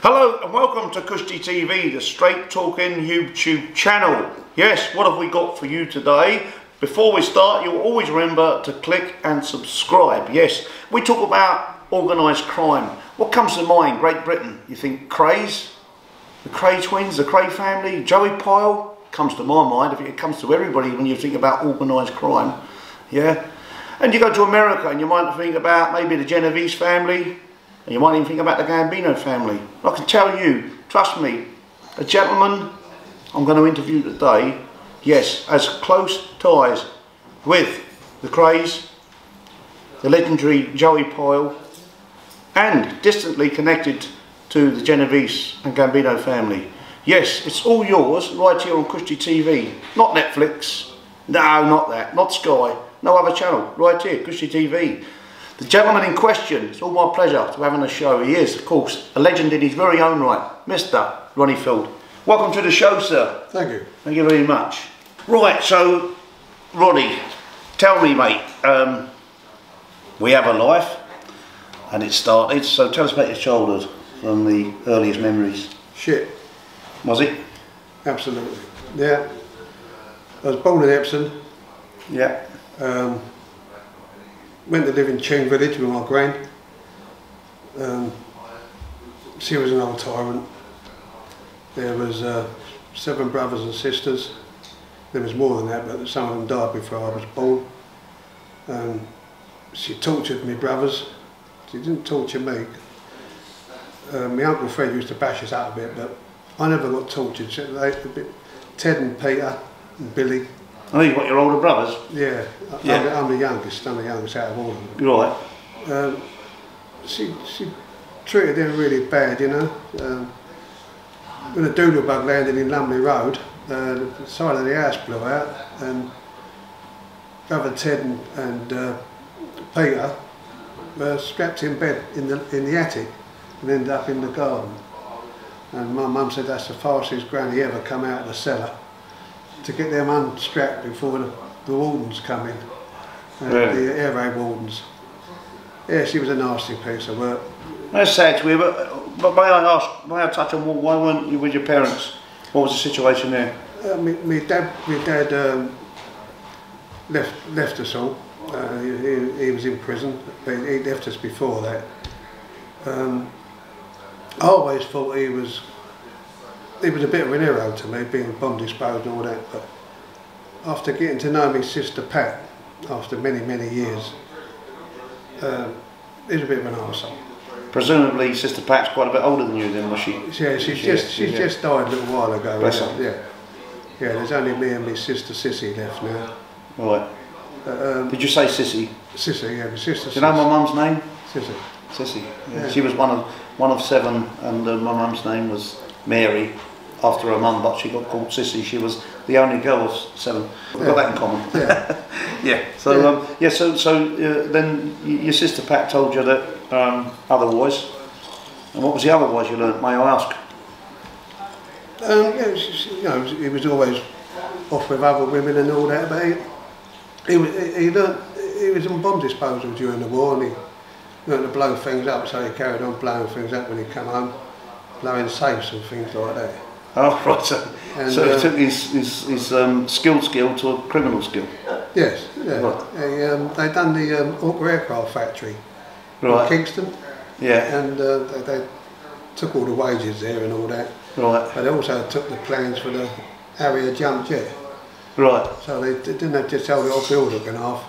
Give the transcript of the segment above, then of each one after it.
Hello and welcome to Gotti TV, the straight talking YouTube channel. Yes, what have we got for you today? Before we start, you'll always remember to click and subscribe. Yes, we talk about organised crime. What comes to mind? Great Britain. You think Krays? The Kray twins, the Kray family, Joey Pyle? Comes to my mind. It comes to everybody when you think about organised crime. Yeah. And you go to America and you might think about maybe the Genovese family. And you might even think about the Gambino family. I can tell you, trust me, a gentleman I'm going to interview today, yes, has close ties with the Krays, the legendary Joey Pyle, and distantly connected to the Genovese and Gambino family. Yes, it's all yours right here on Gotti TV. Not Netflix, no, not that, not Sky, no other channel, right here, Gotti TV. The gentleman in question, it's all my pleasure to have on the show. He is, of course, a legend in his very own right, Mr. Ronnie Field. Welcome to the show, sir. Thank you. Thank you very much. Right, so, Ronnie, tell me, mate, we have a life, and it started, so tell us about your childhood from the earliest memories. Shit. Was it? Absolutely. Yeah. I was born in Epsom. Yeah. Went to live in Ching Village with my gran. She was an old tyrant. There was 7 brothers and sisters. There was more than that, but some of them died before I was born. She tortured me brothers. She didn't torture me. My Uncle Fred used to bash us out a bit, but I never got tortured. Ted and Peter and Billy. Oh, you've got your older brothers? Yeah, yeah. I'm the youngest out of all of them. Right. She treated them really bad, you know. When a doodlebug landed in Lumley Road, the side of the house blew out, and brother Ted and Peter were strapped in bed in the attic and ended up in the garden. And my mum said that's the fastest granny ever come out of the cellar, to get them unstrapped before the wardens come in, really? The air raid wardens. Yeah, she was a nasty piece of work. That's sad to hear, but may I ask, may I touch on why weren't you with your parents? What was the situation there? My dad left us all. He was in prison, but he left us before that. I always thought he was a bit of an hero to me, being bomb disposed and all that, but after getting to know my sister Pat, after many years, he's a bit of an arsehole. Presumably Sister Pat's quite a bit older than you then, was she? Yeah, she's just died a little while ago. Bless her. Yeah, there's only me and my sister Sissy left now. Right. Did you say Sissy? Sissy, yeah, my sister. Do you know my mum's name? Sissy. Sissy. Yeah. She was one of 7, and my mum's name was Mary, after her mum, but she got called Sissy. She was the only girl of 7. We've got that in common. Yeah. Yeah. So so then your sister Pat told you that otherwise. And what was the otherwise you learnt? May I ask? Yeah, you know, he was always off with other women and all that, but he was on bomb disposal during the war, and he learned to blow things up, so he carried on blowing things up when he come home, blowing safes and things like that. Oh, right. So he took his skilled skill to a criminal skill. Yes, yeah. Right. They done the Hawker Aircraft Factory in Kingston. Yeah. And they took all the wages there and all that. Right. But they also took the plans for the Harrier jump jet. Right. So they didn't have just hold the old builder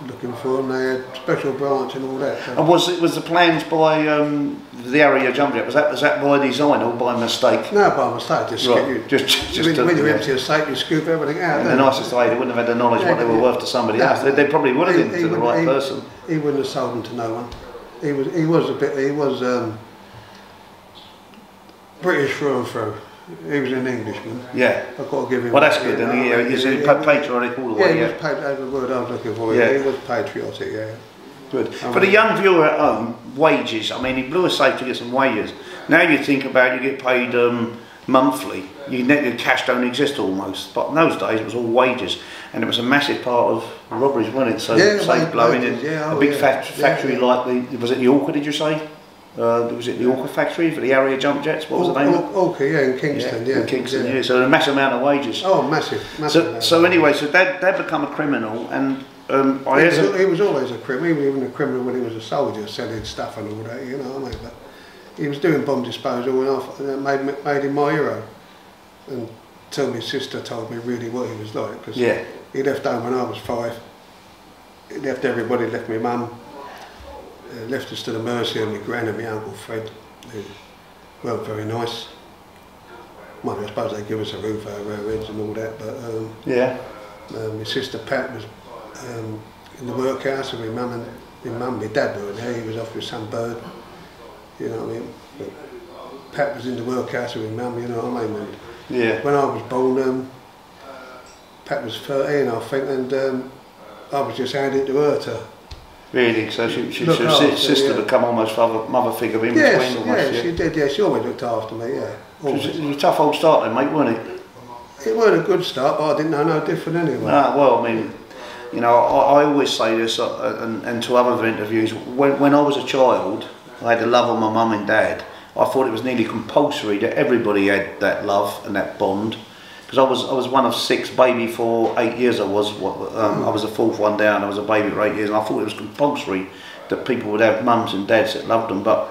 looking for them. They had special branch and all that. So. And was the plans by the Harrier jump jet? Was that by design or by mistake? No, by mistake. Just right. When you empty a safe, you scoop everything out. In the nicest way, they wouldn't have had the knowledge what they were worth to somebody else. They probably would have been to the right person. He wouldn't have sold them to no one. He was British through and through. He was an Englishman. Yeah. I've got to give him. Well, that's good. And he's patriotic all the way. Yeah, he was patriotic. The word I was looking for. Yeah. He was patriotic. Yeah. Good. For the young viewer at home, wages. I mean, he blew a safe to get some wages. Now you think about it, you get paid monthly. Your cash don't exist almost. But in those days, it was all wages, and it was a massive part of robberies, wasn't it? So safe blowing in a big factory like was it the Orchard? Did you say? Was it the Orca factory for the area jump jets? What was the name? Orca, yeah, in Kingston, yeah. In Kingston, yeah. So a massive amount of wages. Oh, massive. So anyway, so Dad become a criminal, and he was always a criminal. He was even a criminal when he was a soldier, selling stuff and all that. You know what I mean? But he was doing bomb disposal, and that made him my hero. Until my sister told me really what he was like, because he left home when I was 5. He left everybody, left my mum, left us to the mercy of my gran and my uncle Fred, who weren't very nice. Well, I suppose they give us a roof over our heads and all that, but my sister Pat was in the workhouse with my mum and my dad weren't there. He was off with some bird, you know what I mean. But Pat was in the workhouse with my mum, you know what I mean. And when I was born, Pat was 13, I think, and I was just handed to her to. Really? So she sister become almost mother figure in between almost. Yeah, she did. Yeah, she always looked after me. Yeah. It was a tough old start then, mate, wasn't it? It wasn't a good start, but I didn't know no different anyway. Nah, well, I mean, you know, I always say this, and to other interviews, when I was a child, I had the love of my mum and dad. I thought it was nearly compulsory that everybody had that love and that bond. Because I was one of 6, baby for 8 years. I was the 4th one down. I was a baby for 8 years, and I thought it was compulsory that people would have mums and dads that loved them. But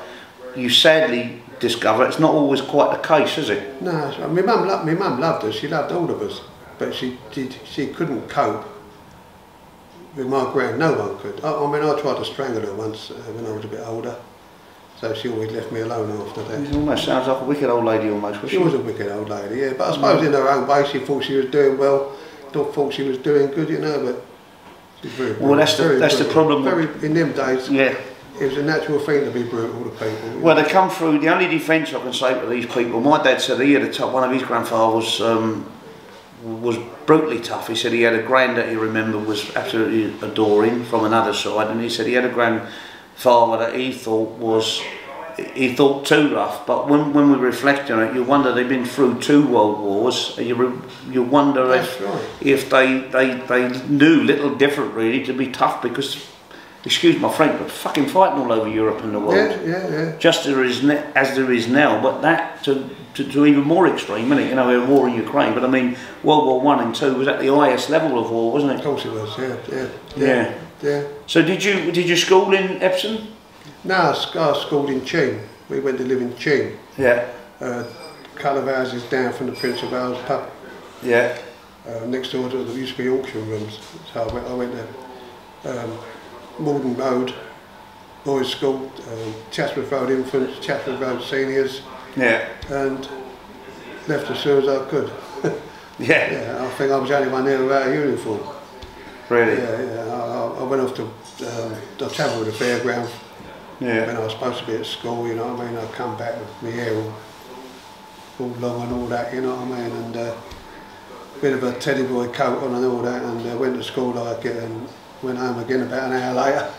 you sadly discover it's not always quite the case, is it? No, my mum loved us. She loved all of us, but she couldn't cope with my gran. No one could. I mean, I tried to strangle her once when I was a bit older. So she always left me alone after that. It almost sounds like a wicked old lady almost, was she? She was a wicked old lady, yeah. But I suppose in her own way she thought she was doing well, thought she was doing good, you know, but she's very brutal. Well, that's the problem. In them days, it was a natural thing to be brutal to people. Well, they come through, the only defence I can say to these people, my dad said he had one of his grandfathers was brutally tough. He said he had a grand that he remembered was absolutely adoring from another side, and he said he had a grandfather that he thought too rough, but when we reflect on it, you wonder they've been through 2 world wars. You wonder if they knew little different really to be tough, because, excuse my French, but fucking fighting all over Europe and the world. Yeah. Just as there is now, but that to even more extreme, isn't it? You know, we had a war in Ukraine, but I mean, World War I and II was at the highest level of war, wasn't it? Of course it was. Yeah. So did you school in Epsom? No, I schooled in Cheam. We went to live in Cheam. Yeah. A couple of houses down from the Prince of Wales pub. Yeah. Next door to there used to be auction rooms. So I went to Morden Road Boys School, Chatsworth Road Infants, Chatsworth Road Seniors. Yeah. And left as soon as I could. Yeah. I think I was the only one there without a uniform. Really? Yeah. I went off to, I travelled to the fairground when I was supposed to be at school, you know what I mean. I come back with my hair all long and all that, you know what I mean, and a bit of a teddy boy coat on and all that, and went to school like it and went home again about an hour later.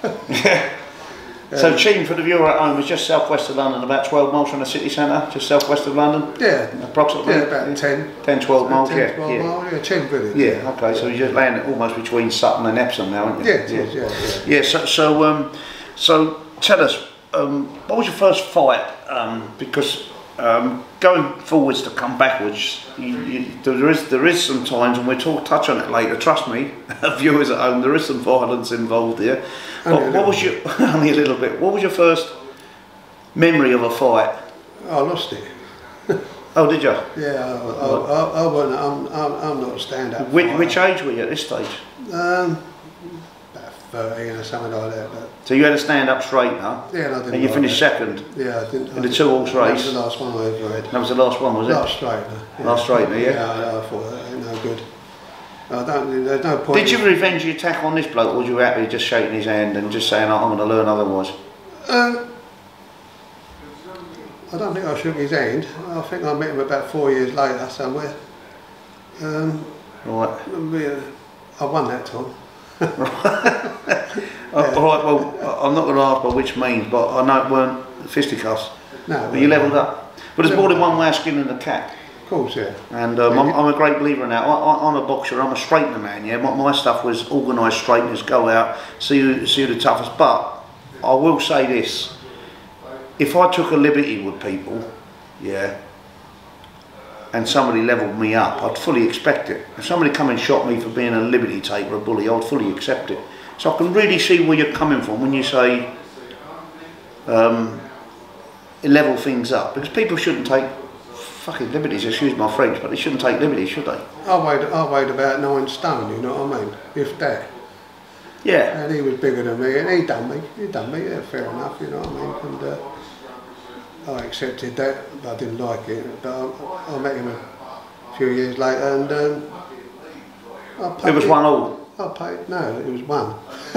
So Cheam, for the viewer at home, is just southwest of London, about 12 miles from the city centre, just southwest of London? Yeah. Approximately? Yeah, about 10, 12 miles, 10, 12 miles, yeah, Cheam village. Yeah, okay, so you're just laying almost between Sutton and Epsom now, aren't you? Yeah, so tell us, what was your first fight? Because going forwards to come backwards, there is some times, and we'll touch on it later, trust me, viewers at home, there is some violence involved here. What was your, only a little bit, what was your first memory of a fight? I lost it. Oh, did you? Yeah, I'm not a stand-up. Which age were you at this stage? About 13 or something like that. But so you had to stand up straight, huh? Yeah, and I didn't. And you finished second? Yeah, I didn't. In the 2-horse race? That was the last one I ever had. That was the last one, was it? Last straightener. Yeah. Last straightener, yeah? Yeah, I thought that ain't no good. There's no point. Did you revenge your attack on this bloke, or was you happy just shaking his hand and just saying, oh, I'm going to learn otherwise? I don't think I shook his hand. I think I met him about 4 years later somewhere. Right. I won that time. Alright, well, I'm not going to ask by which means, but I know it weren't fisticuffs. No. But you levelled up. But there's more than one way of skinning the cat. Of course, yeah. And I'm a great believer in that. I'm a boxer, I'm a straightener man, yeah. My stuff was organised straighteners, go out, see who the toughest. But I will say this, if I took a liberty with people, yeah, and somebody levelled me up, I'd fully expect it. If somebody come and shot me for being a liberty taker, a bully, I'd fully accept it. So I can really see where you're coming from when you say level things up, because people shouldn't take fucking liberties, excuse my French, but they shouldn't take liberties, should they? I weighed about 9 stone, you know what I mean? If that. Yeah. And he was bigger than me, and he done me, yeah, fair enough, you know what I mean? And I accepted that, but I didn't like it. But I met him a few years later, and I paid It was 1-1. I paid, no, it was 1.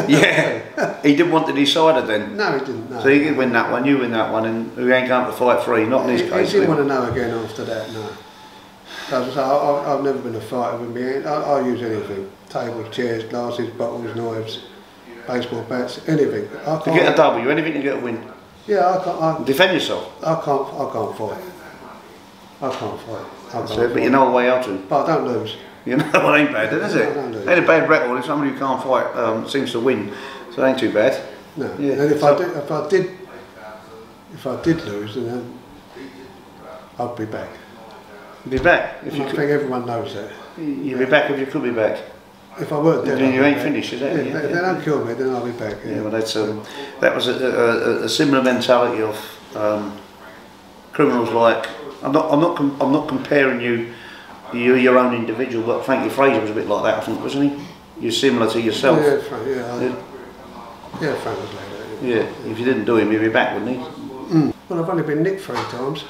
Yeah. He didn't want the decider then? No, he didn't, no. So he could win that one, you win that one, and we ain't going to fight free, not in this case. He didn't want to know again after that, no. I've never been a fighter with me. I'll use anything. Tables, chairs, glasses, bottles, knives, baseball bats, anything. To get a W, anything to get a win. Yeah, I can't. Defend yourself. I can't fight. I can't fight. But you know a way out to. But I don't lose. You know, well, it ain't bad, then, is it? Ain't a bad record if somebody who can't fight seems to win, so it ain't too bad. No. Yeah. And if I did lose, then I'd be back. You'd be back. I think everyone knows that. You'd be back if you could be back. If I weren't dead, then you ain't finished, is that? Yeah, if they don't kill me, then I'll be back. Yeah, well, that's that was a similar mentality of criminals. Like I'm not comparing you. You're your own individual, but Frankie Fraser was a bit like that, I think, wasn't he? You're similar to yourself. Yeah, Frank was like that. Yeah, if you didn't do him, he'd be back, wouldn't he? Well, I've only been nicked 3 times,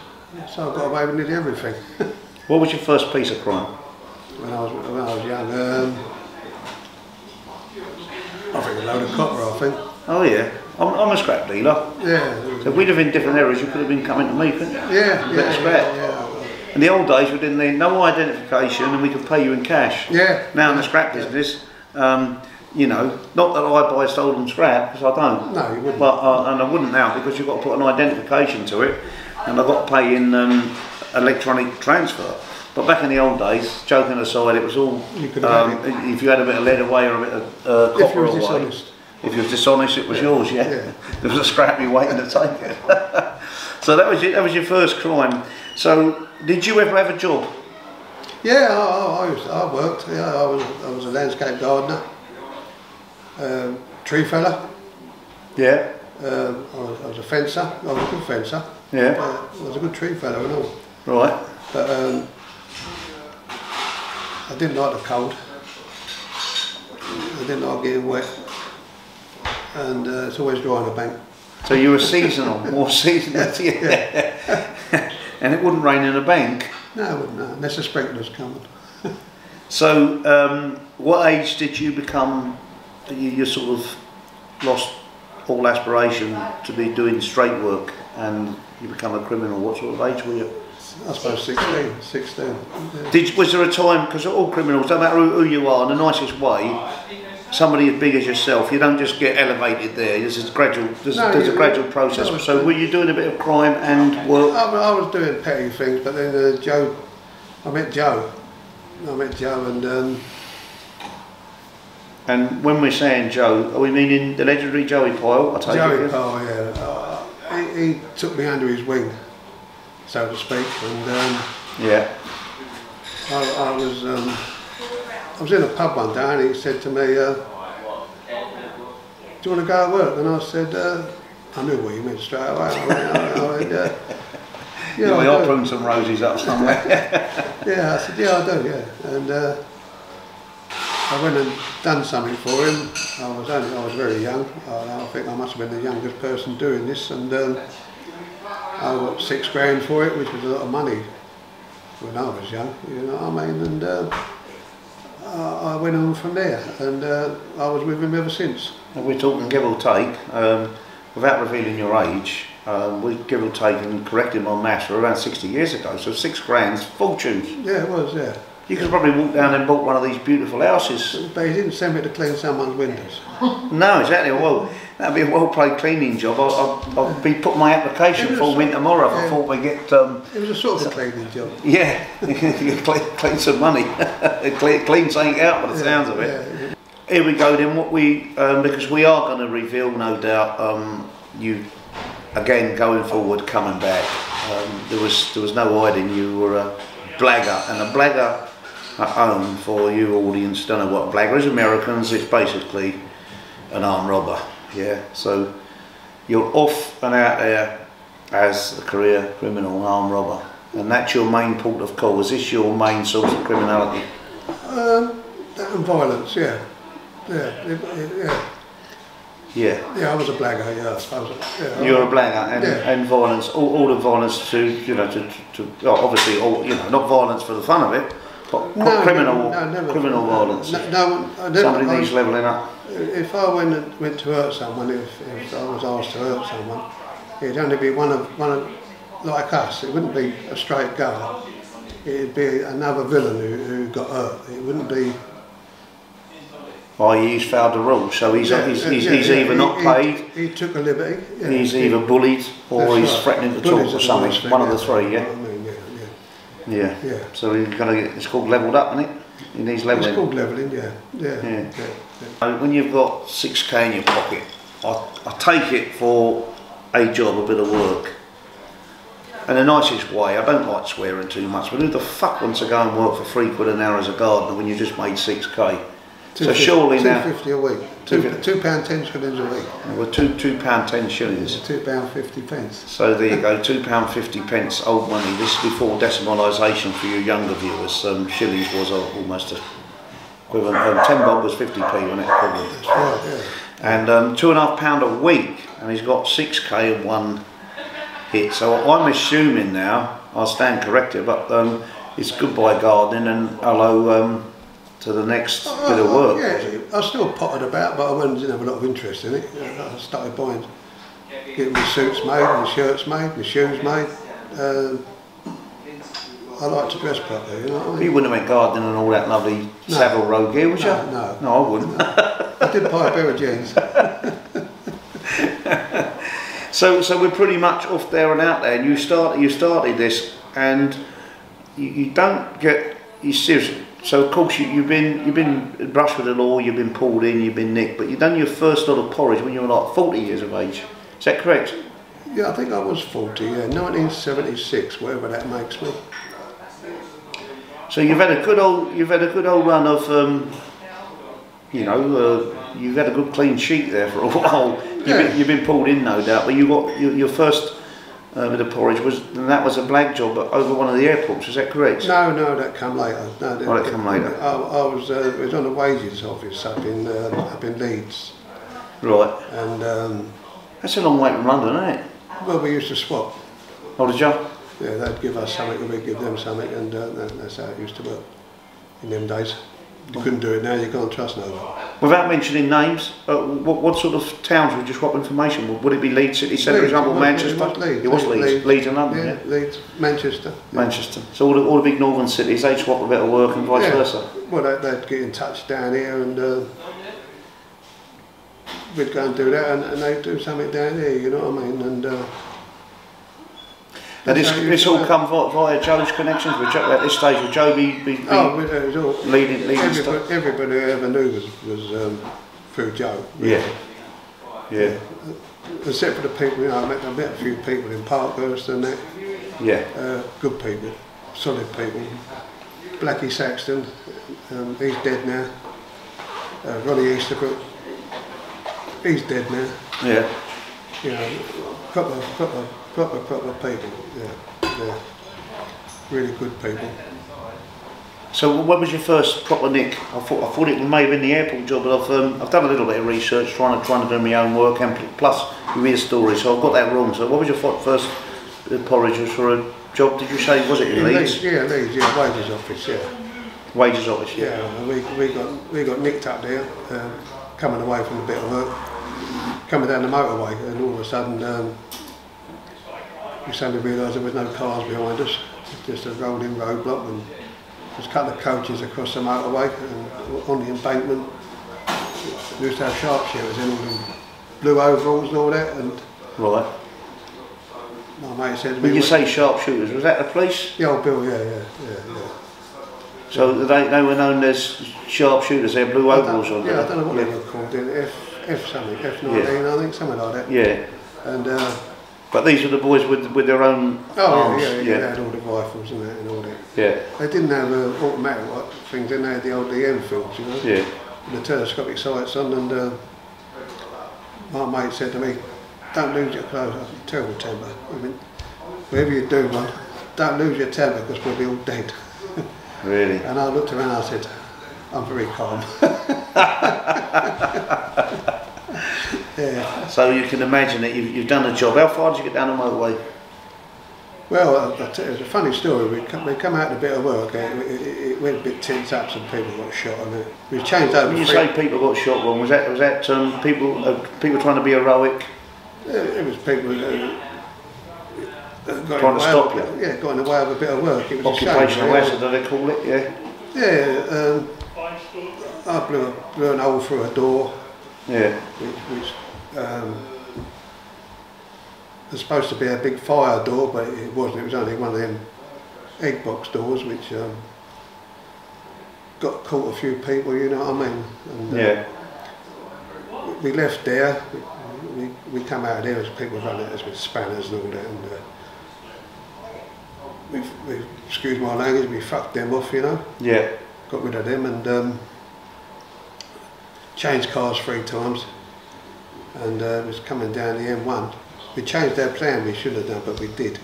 so I've got away with nearly everything. What was your first piece of crime? When I was young, I think a load of copper, I think. Oh yeah, I'm a scrap dealer. Yeah. So if we'd have been different areas, you could have been coming to me, couldn't you? Yeah. In the old days, we didn't need no identification, and we could pay you in cash. Yeah. Now in the scrap business, you know, not that I buy stolen scrap, because I don't. No, you wouldn't. But and I wouldn't now, because you've got to put an identification to it, and I've got to pay in electronic transfer. But back in the old days, joking aside, it was all. You could have if you had a bit of lead away or a bit of copper away. Dishonest. If you was dishonest, it was yours. Yeah. There was a scrappy waiting to take it. So that was your first crime. So did you ever have a job? Yeah, I worked. Yeah, I was a landscape gardener, tree feller. Yeah. I was a fencer. I was a good fencer. Yeah. I was a good tree feller and all. Right. But I didn't like the cold. I didn't like getting wet. And it's always dry on the bank. So you were seasonal, more seasonal. Yeah. And it wouldn't rain in a bank. No, it wouldn't, unless the sprinklers coming. So, what age did you become? You sort of lost all aspiration to be doing straight work, and you become a criminal. What sort of age were you? I suppose 16. 16. Yeah. Was there a time, because all criminals, no matter who you are, in the nicest way, somebody as big as yourself, you don't just get elevated there. There's a gradual process. So were you doing a bit of crime and work? I was doing petty things, but then I met Joe, and when we're saying Joe, are we meaning the legendary Joey Pyle? Joey Pyle, yeah. He took me under his wing, so to speak, and yeah. I was in a pub one day and he said to me, do you want to go to work? And I said, I knew what you meant straight away. I went, yeah, I'll prune some roses up somewhere. Yeah, I said, yeah, I do, yeah. And I went and done something for him. I was very young. I think I must have been the youngest person doing this, and I got £6 grand for it, which was a lot of money when I was young, you know what I mean? And I went on from there, and I was with him ever since. Well, we're talking give or take, without revealing your age, we give or take, and correcting my maths, were around 60 years ago, so £6 grand's fortunes. Yeah, it was, yeah. You could probably walk down and bought one of these beautiful houses. But he didn't send me to clean someone's windows. No, exactly. Well, that'd be a well-played cleaning job. I'll be putting my application form in tomorrow if I thought we get. It was a sort of a cleaning job. Yeah, clean some money, clean something out by the sounds of it. Yeah. Here we go then. What we because we are going to reveal, no doubt, you again, going forward, coming back, there was no hiding. You were a blagger, and a blagger at home, for you audience don't know what a blagger is. Americans, it's basically an armed robber. Yeah, so you're off and out there as a career criminal, armed robber, and that's your main port of call. Is this your main source of criminality? That and violence, yeah. Yeah, I was a blagger, yeah, I suppose. Yeah, you're a blagger, and violence, all the violence to, you know, obviously, not violence for the fun of it, but criminal violence. Somebody needs levelling up. If I went to hurt someone, if I was asked to hurt someone, it'd only be one of like us. It wouldn't be a straight goer. It'd be another villain who got hurt. It wouldn't be. He's fouled the rules, so he's either not paid. He took a liberty. Yeah, he's either bullied or he's threatening to talk or something. One of the three, yeah. Yeah. So he's gonna get. It's called levelled up, isn't it? He needs levelling. It's called levelling, yeah. When you've got 6k in your pocket, I take it for a job, a bit of work. And the nicest way, I don't like swearing too much, but who the fuck wants to go and work for £3 an hour as a gardener when you just made 6k? So surely now £2.50 a week, £2.10 shillings a week. Well, £2.10 shillings. £2.50 pence. So there you go, £2.50 pence, old money. This is before decimalisation for you younger viewers. Shillings was almost equivalent. 10 bob was 50p, wasn't it? Equivalent. That's right, yeah. And £2.5 a week, and he's got 6k in one hit. So I'm assuming now, I'll stand corrected, but it's goodbye gardening and hello to the next bit of work. Yeah, I still potted about, but I didn't have a lot of interest in it. I started getting my suits made, my shirts made, my shoes made. I like to dress properly, you know what I mean? You wouldn't have went gardening and all that lovely Savile Row gear, would you? No, I wouldn't. No. I did buy a pair of jeans. So we're pretty much off there and out there, and you started this, and you don't get, you seriously. So of course you've been brushed with the law, you've been pulled in, you've been nicked, but you've done your first lot of porridge when you were like 40 years of age. Is that correct? Yeah, I think I was 40. Yeah, 1976, whatever that makes me. So you've had a good old run of, you've had a good clean sheet there for a while. You've been pulled in, no doubt, but you got your first. With the porridge that was a blag job over one of the airports, is that correct? No, that came later. No, that came later. I was it was on the wages office up in Leeds. Right. And that's a long way from London, isn't it? Well, we used to swap. Oh, did you? Yeah, they'd give us something and we'd give them something, and that's how it used to work in them days. You couldn't do it now, you can't trust no one. Without mentioning names, what sort of towns would you swap information? Would it be Leeds City Centre, for example, Manchester? It was Leeds. Leeds and London, yeah. Leeds, Manchester. Manchester. So all the big northern cities, they'd swap a bit of work and vice versa? Well, they'd get in touch down here and we'd go and do that, and they'd do something down here, you know what I mean? And this all come via Joe's connections with Joe, at this stage with Joe it was all leading stuff. Everybody who ever knew was through Joe. Really. Yeah. Except for the people, I met a few people in Parkhurst and that. Yeah. Good people, solid people. Blackie Saxton, he's dead now. Ronnie Easterbrook, he's dead now. Yeah. You know, proper people, yeah, really good people. So when was your first proper nick? I thought it may have been the airport job, but I've done a little bit of research trying to do my own work, and plus you read a story, so I've got that wrong. So what was your first porridge? Was for a job? Did you say, was it in Leeds? Yeah, Leeds, wages office, yeah. Wages office, yeah. Yeah, we got nicked up there, coming away from a bit of work, coming down the motorway, and all of a sudden. We suddenly realised there was no cars behind us, just a rolling roadblock, and there's a couple of coaches across the motorway and on the embankment. We used to have sharpshooters in all them blue overalls and all that, and right. My mate said to me, when you say sharpshooters, was that the police? The old Bill, yeah. So they were known as sharpshooters, they had blue overalls on. Yeah, I don't know what they were called, F something, F19 I think, something like that. Yeah. And But these were the boys with their own arms. Yeah, they had all the rifles and that and all that. Yeah. They didn't have automatic things, they had the old Enfields, you know. Yeah. With the telescopic sights on, and my mate said to me, "Don't lose your clothes." I said, "Terrible temper. I mean, wherever you do one, don't lose your temper because we'll be all dead." Really? And I looked around and I said, "I'm very calm." Yeah. So you can imagine that you've done a job. How far did you get down the motorway? Well, I'll tell you, it's a funny story. We come out a bit of work, it went a bit tense up, some people got shot on it. We changed over. When you say people got shot, Ron, was that people trying to be heroic? It was people got trying to stop you? Yeah, got in the way of a bit of work. It was occupational hazard, do they call it? Yeah. Yeah, I blew an hole through a door. Yeah. Which was supposed to be a big fire door, but it wasn't. It was only one of them egg box doors, which caught a few people. You know what I mean? And, yeah. We left there. We come out of there as people running at us with spanners and all that, and we excuse my language, we fucked them off, you know. Yeah. Got rid of them and changed cars 3 times, and was coming down the M1. We changed our plan, we should have done, but we did.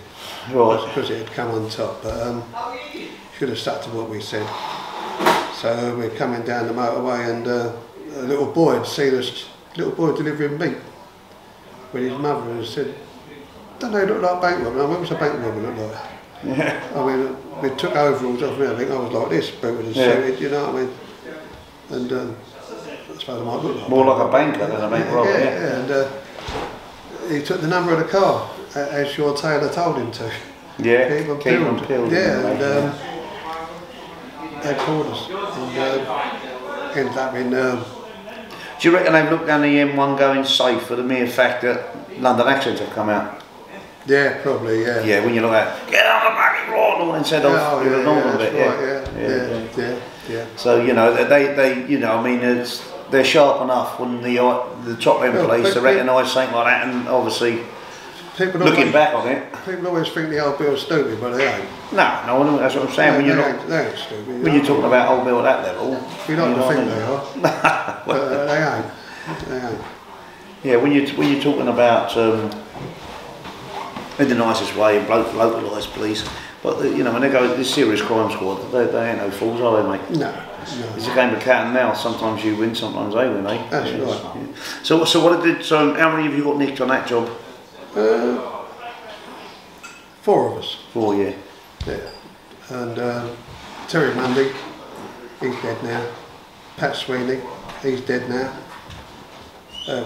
Right. Because it had come on top, but should have stuck to what we said. So we're coming down the motorway, and a little boy had seen us, little boy delivering meat with his mother, and said, "Don't they look like bank robbers?" What was a bank robber look like? Yeah. I mean, we took overalls off me, I think I was like this, booted and suited, you know what I mean? And I suppose I might look like more like a banker than a bank robber. Yeah, and he took the number of the car, as your tailor told him to. Yeah, keep them peeled. Yeah, and they called us, and ended up in... Do you reckon they've looked down the M1 going safe for the mere fact that London accents have come out? Yeah, probably, yeah. Yeah, when you look at, get on the back road, instead of the normal bit. Yeah. So, you know, they you know, I mean, they're sharp enough when the top end police to recognise something like that, and obviously, looking back on it. People always think the old Bill's stupid, but they ain't. No, that's what I'm saying. They ain't stupid. When you're talking about old Bill at that level. We like to think they are, but they ain't. They ain't. Yeah, when you're talking about in the nicest way, localised police, but you know, when they go this serious crime squad, they ain't no fools, are they, mate? No. It's a game of cat and mouse. Sometimes you win, sometimes they win, eh? That's right. Yeah. So how many of you got nicked on that job? 4 of us. 4, yeah. Yeah. And Terry Mundy, he's dead now. Pat Sweeney, he's dead now.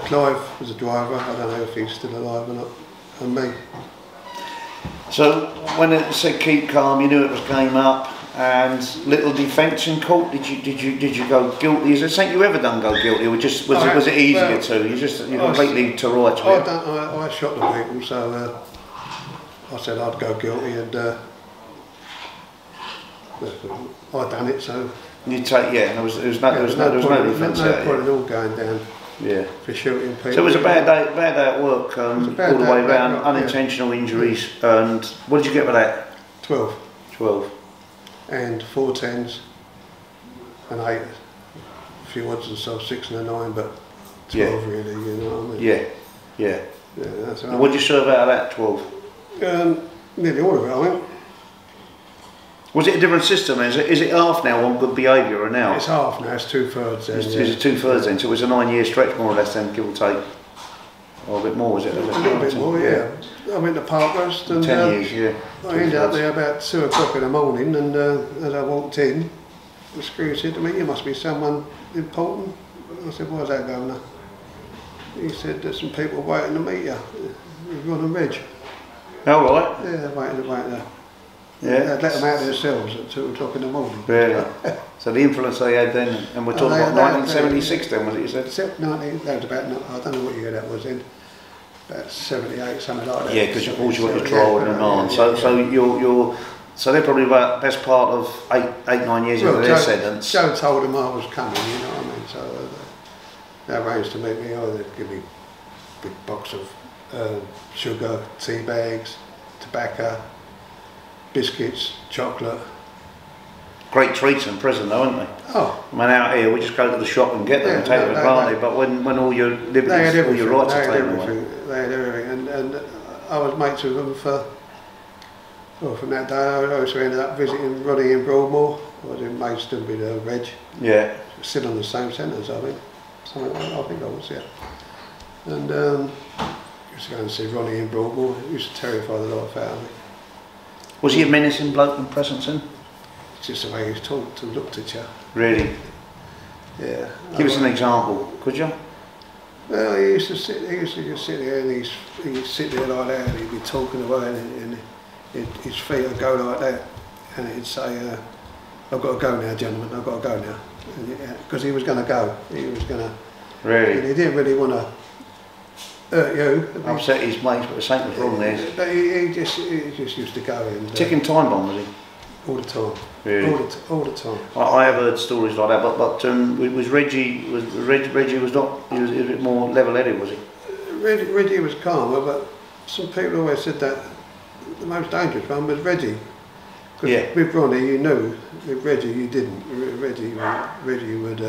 Clive was a driver, I don't know if he's still alive or not. And me. So when it said keep calm, you knew it was game up, and little defence in court. Did you go guilty? Is it something you ever done go guilty, or was it easier to? You completely to rights with it? I shot the people, so I said I'd go guilty, and I done it. So you take there was no defence. No point in all going down. Yeah. For shooting people. So it was a bad day at work, all the way around, unintentional injuries, and what did you get with that? 12. 12. And 4 10s and 8. A few odds and so 6 and a 9, but 12 really, you know what I mean? Yeah. That's what did you serve out of that 12? Nearly all of it, I think. Was it a different system? Is it half now on good behaviour or now? It's half now, it's 2/3 then. Is it 2/3 then? So it was a 9-year stretch more or less then, give or take? Or a bit more, was it? A little bit more, yeah. I went to Parkhurst and 10 years, yeah. I ended up there about 2 o'clock in the morning, and as I walked in, the screw said to me, "You must be someone important." I said, "Why's that, Governor?" He said, "There's some people waiting to meet you. You're on a reg." Oh, right. Yeah, waiting. Yeah. They'd let them out themselves at 2 o'clock in the morning. Really? So the influence they had then, and we're talking about 1976 then, was it you said? 90, that was about, I don't know what year that was in, about 78, something like that. Yeah, because of course you got your trial and remand. So they're probably about best part of 8-9 years into their sentence. Joe told them I was coming, you know what I mean, so they arranged to meet me, they'd give me a big box of sugar, tea bags, tobacco, biscuits, chocolate. Great treats in prison though, aren't they? Oh. I mean, out here we just go to the shop and get them and take them for granted, but when all your liberties, all your rights are taken away. They had everything, and I was mates with them from that day. I also ended up visiting Ronnie in Broadmoor. I was in Maidstone with Reg. Yeah. Still on the same sentence, I think. I think I was, yeah. And used to go and see Ronnie in Broadmoor. It used to terrify the life out of me. Was he a menacing bloke in Prestonton? It's just the way he talked and looked at you. Really? Yeah. Give us an example, could you? Well, he used to just sit there and he'd sit there like that and he'd be talking away and his feet would go like that and he'd say, I've got to go now, gentlemen, I've got to go now. Because he was going to go. He was going to... Really? And he didn't really want to hurt you. Upset his mates, but something was wrong there. But he just used to go and... Ticking time bomb, was he? All the time. Really? All the time. I have heard stories like that, but was Reggie was not, he was a bit more level-headed, was he? Reggie was calmer, but some people always said that the most dangerous one was Reggie. Because with Ronnie you knew, with Reggie you didn't. Reggie would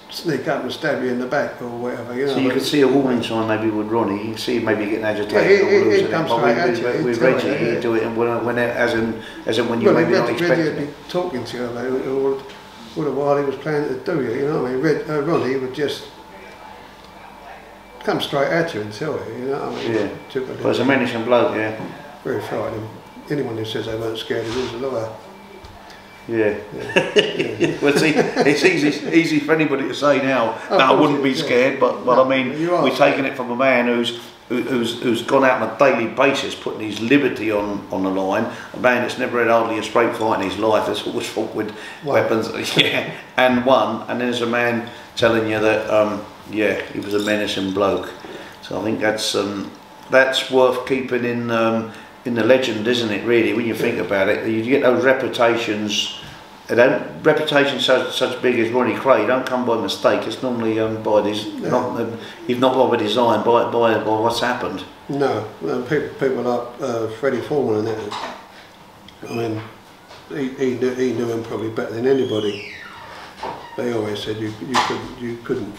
sneak up and stab you in the back or whatever. You know, so you could see a warning sign maybe with Ronnie, you could see him maybe getting agitated or losing it. But with Reggie he'd do it and when as in when you maybe not expecting it. Reggie would be talking to you about it all the while he was planning to do you know what I mean? Ronnie would just come straight at you and tell you, you know what I mean? Yeah, but it's a menacing bloke, yeah. Very frightening. Anyone who says they weren't scared of him is a liar. Yeah. Well, see, it's easy for anybody to say now. No, I wouldn't be scared, but I mean, we're taking it from a man who's gone out on a daily basis, putting his liberty on the line. A man that's never had hardly a straight fight in his life. That's always fought with weapons. Yeah, and won. And there's a man telling you that he was a menacing bloke. So I think that's worth keeping in the legend, isn't it? Really, when you think about it, you get those reputations. Reputations such big as Ronnie Krays don't come by mistake. It's normally by this, if not by design, by what's happened. No, people like Freddie Foreman and that. I mean, he knew him probably better than anybody. They always said you couldn't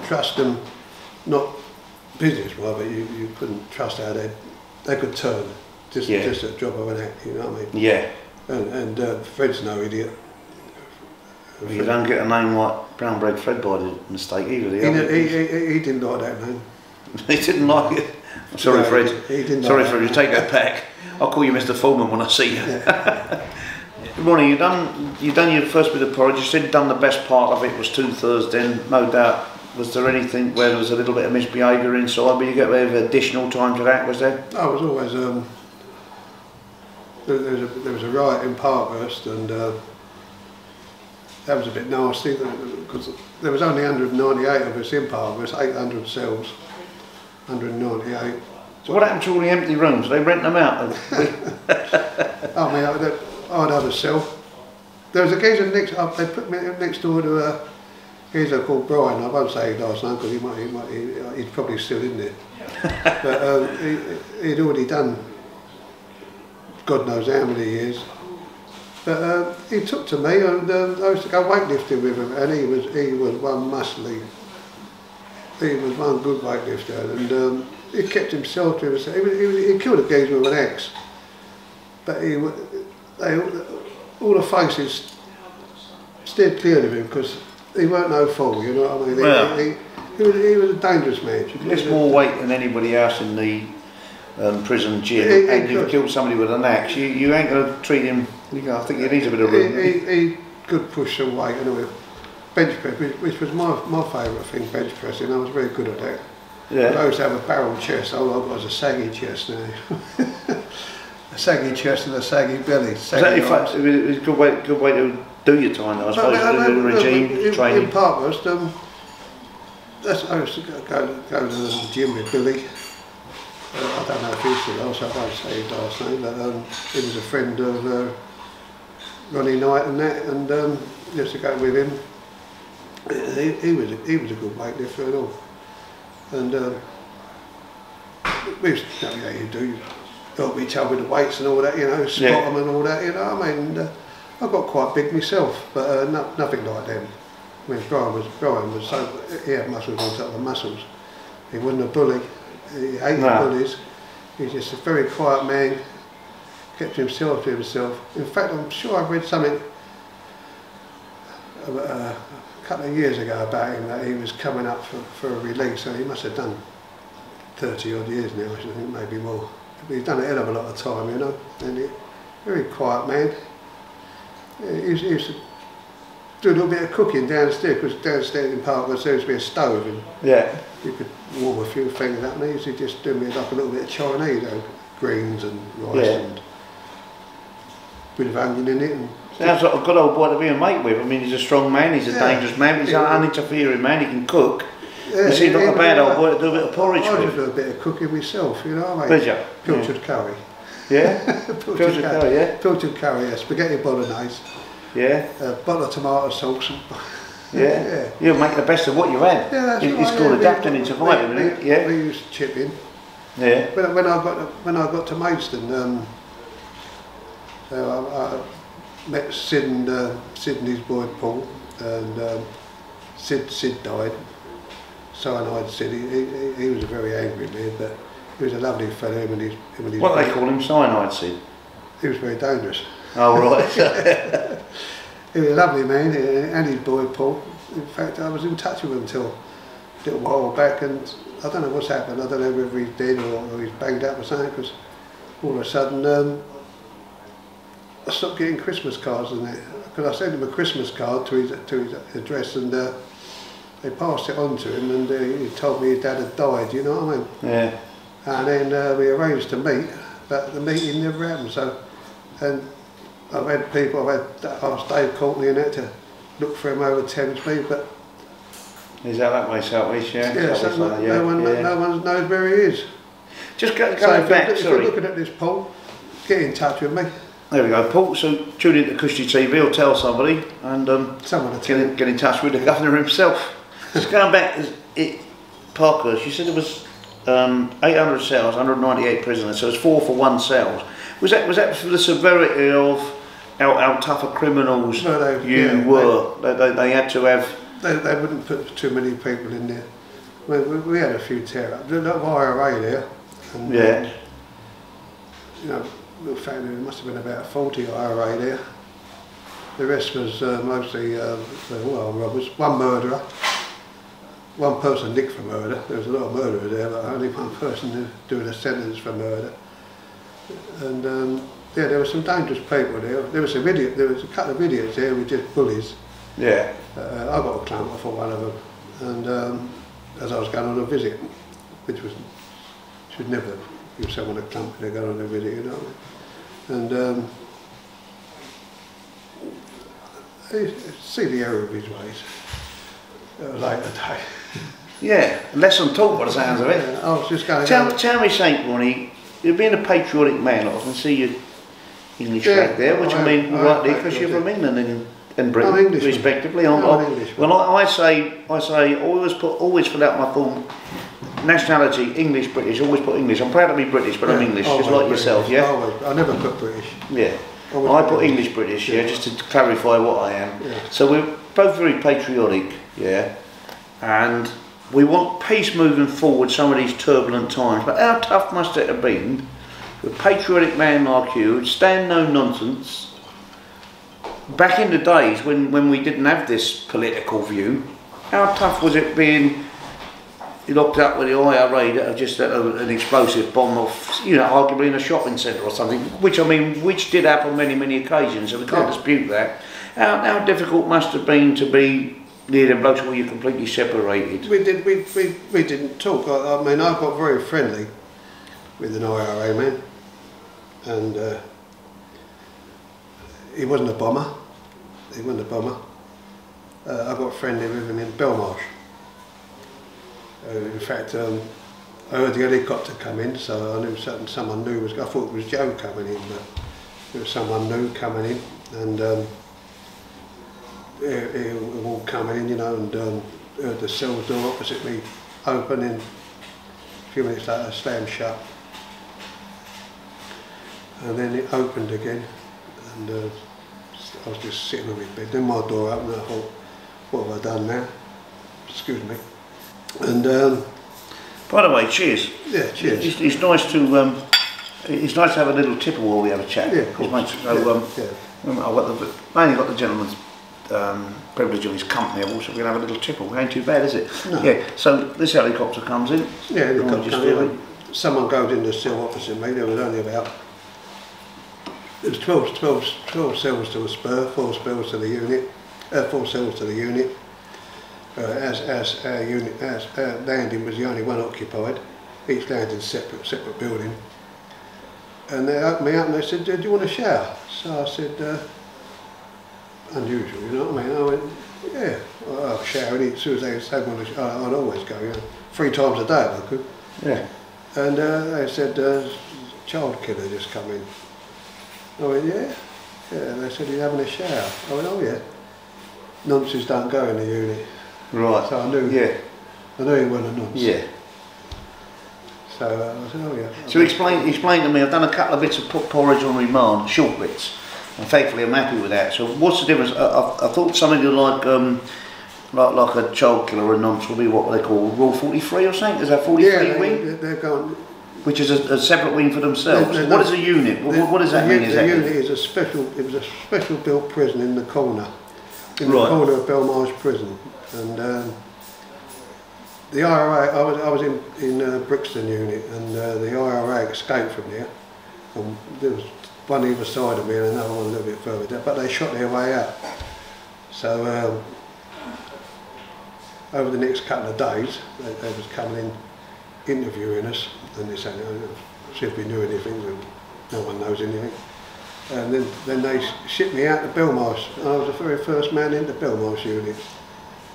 trust them, not business-wise, but you couldn't trust how they could turn just a drop of an act. You know what I mean? Yeah. And Fred's no idiot. You don't get a name like Brown Bread Fred by the mistake either. He didn't like that name. He didn't like it. Sorry, Fred. He didn't. Sorry, like Fred. You take that back. I'll call you Mr. Foreman when I see you. Yeah. Ronnie, you done your first bit of porridge. You said you'd done the best part of it was 2/3. Then, no doubt. Was there anything where there was a little bit of misbehaviour inside, but you get a bit of additional time to that? Was there? I was always. There was a riot in Parkhurst and that was a bit nasty because there was only 198 of us in Parkhurst, 800 cells, 198. So what happened to all the empty rooms? They rent them out? I mean, I'd have a cell. There was a geezer they put me next door to a geezer called Brian. I won't say his last name because he's probably still in there. But he'd already done God knows how many years. But he took to me and I used to go weightlifting with him and he was one muscly, he was one good weightlifter and he kept himself to himself. He killed a geezer with an axe. But all the faces steered clear of him because he weren't no fool, you know what I mean? Well, he was a dangerous man. There's more weight than anybody else in the prison gym, and you've killed somebody with an axe. You ain't going to treat him. I think he needs a bit of room. He could push some weight anyway. Bench press, which was my favourite thing, bench pressing. I was very good at that. Yeah. But I used to have a barrel chest. All I've got is a saggy chest now. A saggy chest and a saggy belly. It's a good way to do your time, I suppose. The regime training. In Parkhurst, I used to go to the gym with Billy. I don't know if he's still else, I won't say his last name, but he was a friend of Ronnie Knight and that, and used to go with him. he was a good weightlifter and all. And we used to, you know, you do help each other with the weights and all that, you know, spot them and all that, you know what I mean. And, I got quite big myself, but nothing like them. I mean, Brian was so, he had muscles on top of muscles. He wasn't a bully, he hated bullies. He was just a very quiet man, kept himself to himself. In fact, I'm sure I read something a couple of years ago about him, that he was coming up for a release, so he must have done 30 odd years now, I think, maybe more. But he's done a hell of a lot of time, you know, and he, very quiet man. He used to do a little bit of cooking downstairs, because downstairs in Park there used to be a stove, and you could warm a few things up, and he used to just do me like a little bit of Chinese, you know, greens and rice and a bit of onion in it. And sounds like a good old boy to be a mate with. I mean, he's a strong man, he's a dangerous man, he's an uninterfering man, he can cook. He seems like a bad old boy to do a bit of porridge with. I just do a bit of cooking myself, you know what I mean? Did you? Pilchard curry. Yeah? Pilchard curry, yeah? Pilchard curry, yeah. Spaghetti bolognese. Yeah? A bottle of tomato sauce. Yeah? You'll make the best of what you've had. Yeah, that's right. It's called adapting and surviving, isn't it? Yeah? We used to chip in. Yeah? When I got to Maidstone, I met Sid and his boy Paul, and Sid died. Cyanide Sid, he was a very angry man, but he was a lovely fellow, him and his What do they call him, Cyanide Sid? He was very dangerous. Oh right. He was a lovely man, and his boy Paul. In fact, I was in touch with him until a little while back, and I don't know what's happened. I don't know whether he's dead or he's banged up or something, because all of a sudden I stopped getting Christmas cards and that. Because I sent him a Christmas card to his address, and they passed it on to him, and he told me his dad had died, you know what I mean? Yeah. And then we arranged to meet, but the meeting never happened. So, and I've had people, I've asked Dave Courtney and that to look for him over Thamesmead, but is that way, southeast? Yeah. No one knows where he is. Just going so back. If you're looking at this, Paul, get in touch with me. There we go, Paul. So tune into Cushy TV, or tell somebody, and someone get in touch with the governor himself. Just going back, Parkhurst, you said there was 800 cells, 198 prisoners, so it's 4 for 1 cells. Was that for the severity of how tough criminals were? They had to have. They wouldn't put too many people in there. We had a few tear-ups. There's a lot of IRA there. And, you know, in fact, there must have been about 40 IRA there. The rest was mostly robbers. One murderer. One person nicked for murder. There was a lot of murderers there, but only one person doing a sentence for murder. And there were some dangerous people there. There was a couple of idiots there with just bullies. Yeah. I got a clump off of one of them, and as I was going on a visit, which was should never give someone a clump when they're going on a visit, you know. And see the error of his ways. Later day. Yeah, lesson taught by the sounds of it. Yeah, I was just going. Tell me, Saint Ronnie, you're being a patriotic man. I can see your English flag there, which I mean rightly, because you're from England and Britain, respectively. Well, I say always fill out my form. Nationality, English, British. Always put English. I'm proud to be British, but I'm English, just like yourself. Yeah. I never put British. Yeah. I put English, British. Yeah, just to clarify what I am. Yeah. So we're both very patriotic. Yeah. And we want peace moving forward some of these turbulent times, but how tough must it have been for a patriotic man like you, stand no nonsense, back in the days when we didn't have this political view? How tough was it being locked up with the IRA that have just let an explosive bomb off, you know, arguably in a shopping centre or something, which did happen many occasions, so we can't dispute that. How difficult must it have been to be near them blokes where you're completely separated? We didn't talk. I mean, I got very friendly with an IRA man, and he wasn't a bomber. I got friendly with him in Belmarsh. In fact, I heard the helicopter come in, so I knew someone new was. I thought it was Joe coming in, but it was someone new coming in, and he all come in, you know, and heard the cell door opposite me open, and a few minutes later slammed shut. And then it opened again, and I was just sitting on my bed. Then my door opened, and I thought, what have I done now? Excuse me. And by the way, cheers. Yeah, cheers. It's nice to have a little tipple while we have a chat. Yeah, of course. So, I've mainly got the gentleman's privilege of his company. I've also going to have a little tipple. It ain't too bad, is it? No. Yeah. So this helicopter comes in. Yeah, helicopter just comes in. Someone goes in the cell opposite me. There was only about 12 cells to a spur, 4 cells to the unit, 4 cells to the unit. As our landing was the only one occupied, each landing separate building. And they opened me up and they said, "Do you want a shower?" So I said, unusual, you know what I mean? I went, "Yeah, I'll shower." And as soon as they said one, I'd always go, you know, 3 times a day if I could. Yeah. And they said, "Child killer just come in." I went, "Yeah." Yeah. And they said, "You're having a shower?" I went, "Oh yeah." Nonces don't go in the unit. Right. So I knew. Yeah. I knew he wasn't a nonce. Yeah. So I said, "Oh yeah." So explain to me. I've done a couple of bits of porridge on remand, short bits, and thankfully I'm happy with that. So what's the difference? I thought something like a child killer or a nonce would be what they call Rule 43 or something. Is that 43 wing? They're going. Which is a separate wing for themselves. What is a unit? What does that mean exactly? The unit is a special. It was a special built prison in the corner, in Right. the corner of Belmarsh Prison, and the IRA. I was in Brixton unit, and the IRA escaped from there. And there was one either side of me and another one a little bit further down, but they shot their way out. So over the next couple of days, they was coming in, interviewing us, and they said, "See if we knew anything," and no one knows anything. And then they shipped me out to Belmarsh, and I was the very first man into Belmarsh unit.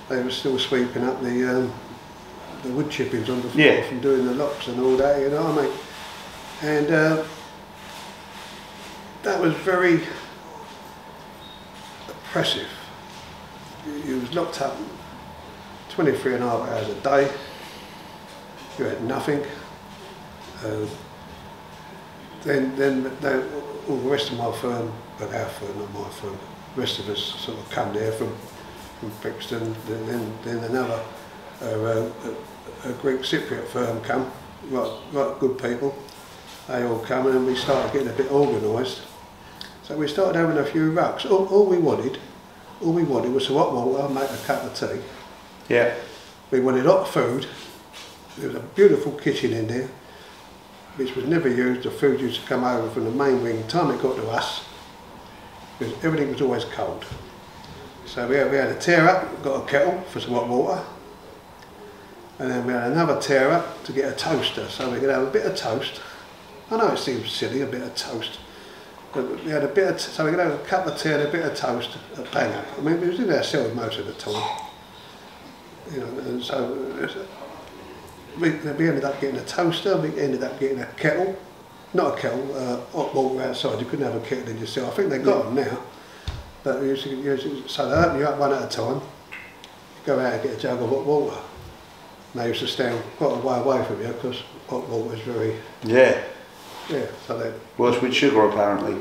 They were still sweeping up the wood chippings on the floor from doing the locks and all that, you know what I mean? And that was very oppressive. You was locked up 23 and a half hours a day. You had nothing. Then all the rest of my firm, but our firm, not my firm, the rest of us sort of come there from Brixton. Then another a Greek Cypriot firm come, right good people. They all come and we started getting a bit organised. So we started having a few rucks. All we wanted was some hot water, make a cup of tea. Yeah. We wanted hot food. There was a beautiful kitchen in there, which was never used. The food used to come over from the main wing. By the time it got to us, because everything was always cold. So we had a tear up, got a kettle for some hot water, and then we had another tear up to get a toaster, so we could have a bit of toast. I know it seems silly, a bit of toast, but we had a bit of, so we could have a cup of tea and a bit of toast, a bang up. I mean, we was in ourselves most of the time, you know, and so we ended up getting a toaster, we ended up getting a kettle, not a kettle, hot water outside. You couldn't have a kettle in yourself. I think they got them now, but so they open you up one at a time, go out and get a jug of hot water. And they used to stand quite a way away from you because hot water is very... Yeah. Yeah, so they... Worse with sugar apparently.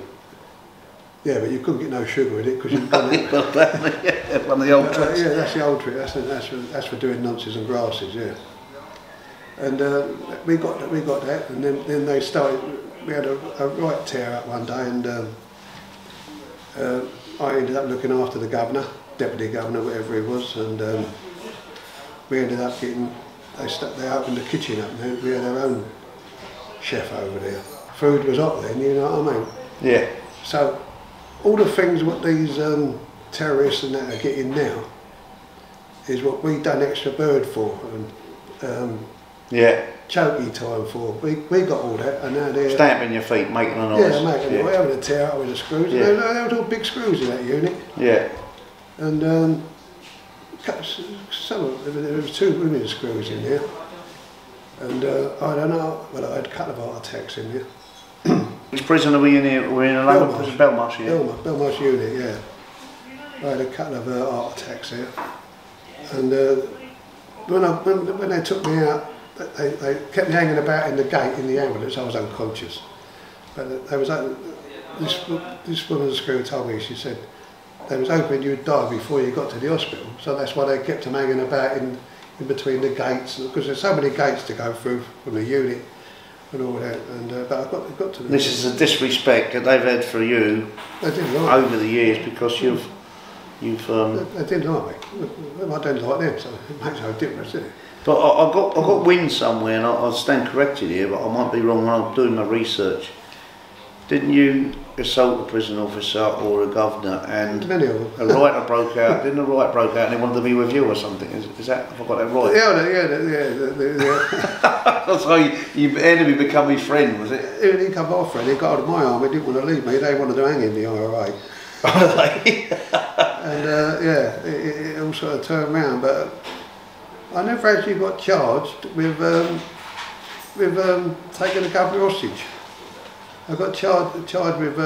Yeah, but you couldn't get no sugar in it because you've done it. One of the old tricks. Yeah, that's the old trick. That's for doing nonces and grasses, yeah. And we got that, and then they started. We had a right tear up one day, and I ended up looking after the governor, deputy governor, whatever he was, and we ended up getting. They opened the kitchen up, and we had our own chef over there. Food was hot then, you know what I mean? Yeah. So all the things what these terrorists and that are getting now is what we done extra bird for, and yeah. Chokey time for. We got all that, and now they're stamping your feet, making a noise. Yeah, making it. We're having a tear up with the screws. Yeah. There was all big screws in that unit. Yeah. And some of there was 2 women screws in there, and I don't know. Well, I had a couple of heart attacks in there. Which prison are we in here? We're in a London prison, Belmarsh, yeah. Belmarsh unit, yeah. I had a couple of heart attacks there. And when they took me out, they kept me hanging about in the gate in the ambulance. I was unconscious. But there was this woman at the school told me, she said, they was hoping you'd die before you got to the hospital. So that's why they kept them hanging about in between the gates, because there's so many gates to go through from the unit and all that. And but I got to the This is a disrespect that they've had for you over the years, because you've they didn't like me. I don't like them, so it makes no difference, does it? But I got wind somewhere, and I'll stand corrected here, but I might be wrong when I'm doing my research. Didn't you assault a prison officer or a governor, and a riot broke out? Didn't a riot broke out and they wanted to be with you or something? Is that, have I got that right? Yeah. So you enemy become his friend, was it? He became my friend. He got out of my arm. He didn't want to leave me. They wanted to hang him, the IRA. And it all sort of turned round, but I never actually got charged with taking the governor hostage. I got charged with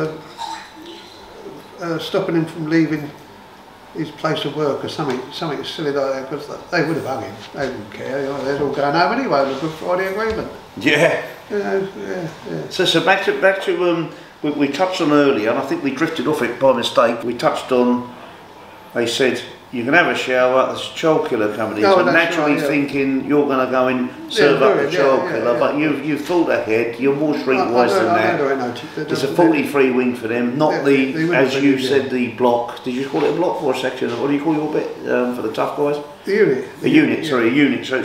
stopping him from leaving his place of work or something silly like that, because they would have hung him. They didn't care. You know, they're all going home anyway on the Good Friday Agreement. Yeah. You know, yeah. So back to we touched on earlier, and I think we drifted off it by mistake. We touched on, they said, you can have a shower, there's a child killer coming in, so naturally right, thinking you're going to go and serve up the child killer, but you've thought ahead, you're more streetwise than that. It's a 43 wing for them, not as you said, the block. Did you call it a block or a section? What do you call your bit for the tough guys? The unit. A unit, sorry, a unit. So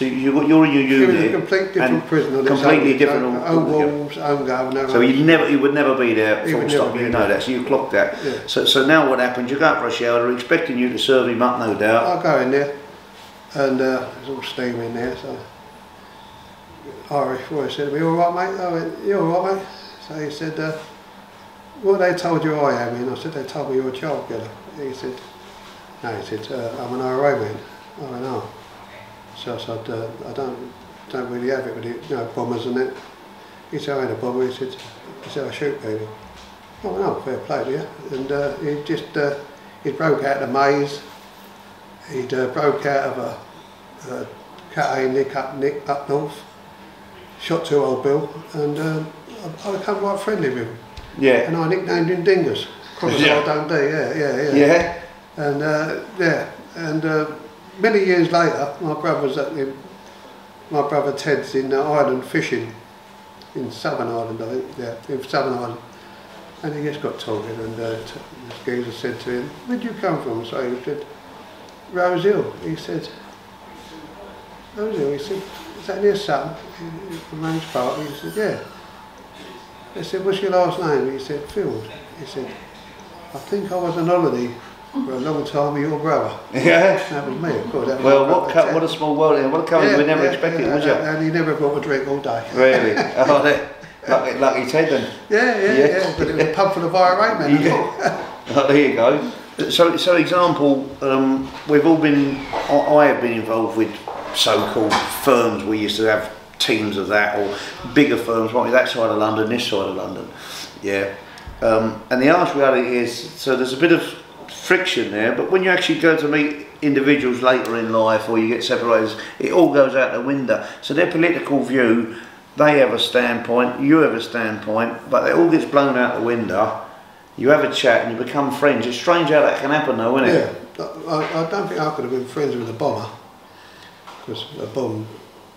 you're in your unit. It was a complete different prison. Completely different. Own walls, own governor. So he would never be there full stop, you know that, so you clocked that. Yeah. So now what happens, you go out for a shower, they're expecting you to serve him up, no doubt. I go in there, and there's all steam in there, so Irish boy said to me, "You alright, mate?" I went, "You alright, mate?" So he said, "What they told you I am?" And I said, "They told me you're a child killer." He said, "No," he said, "I'm an IRA man." I went, "Oh." So I said, "I don't really have it with it, you know, bombers and that." He said, "I ain't a bomber." He said, "I shoot people." I went, "Oh, fair play to you." And he just, he broke out of the maze. He'd broke out of a Cat A Nick up north, shot 2 old Bill, and I became quite friendly with him. Yeah. And I nicknamed him Dingus. Crocodile Dundee, yeah. Yeah. And many years later, my brother Ted's in Ireland fishing, in Southern Ireland, I think, in Southern Ireland. And he just got talking, and this geezer said to him, "Where'd you come from?" So he said, "Rose Hill." He said, "Rose Hill?" He said, "Is that near Sutton?" From Range Park? He said, "Yeah." They said, "What's your last name?" He said, "Field." He said, "I think I was on holiday for a long time with your brother." Yeah. That was me, of course. That was well, what a small world, what a company we never expected, would you? And he never brought a drink all day. Really? Oh, lucky Ted then. Yeah. But it was a pub full of IRA men. Yeah. Oh, there you go. So example, we've all been, I have been involved with so-called firms. We used to have teams of that, or bigger firms, like that side of London, this side of London. Yeah. And the harsh reality is, so there's a bit of friction there, but when you actually go to meet individuals later in life, or you get separated, it all goes out the window. So their political view, they have a standpoint, you have a standpoint, but it all gets blown out the window. You have a chat and you become friends. It's strange how that can happen though, isn't it? Yeah, I don't think I could have been friends with a bomber, because a bomb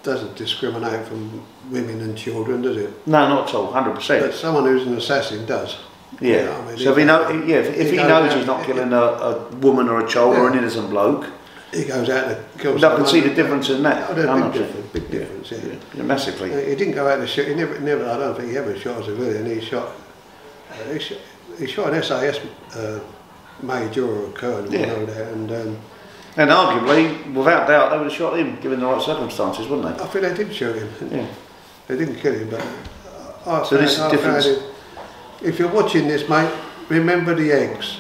doesn't discriminate from women and children, does it? No, not at all, 100%. But someone who's an assassin does. Yeah. You know, I mean, so if he knows he's not killing a woman or a child or an innocent bloke, he goes out to kill someone. I can see the difference in that. Big difference, yeah. Massively. He didn't go out to shoot. He never. I don't think he ever shot a civilian. He shot an SAS major or a colonel, and arguably, without doubt, they would have shot him given the right circumstances, wouldn't they? I think they did shoot him. Yeah. They didn't kill him, but so this is different. If you're watching this, mate, remember the eggs.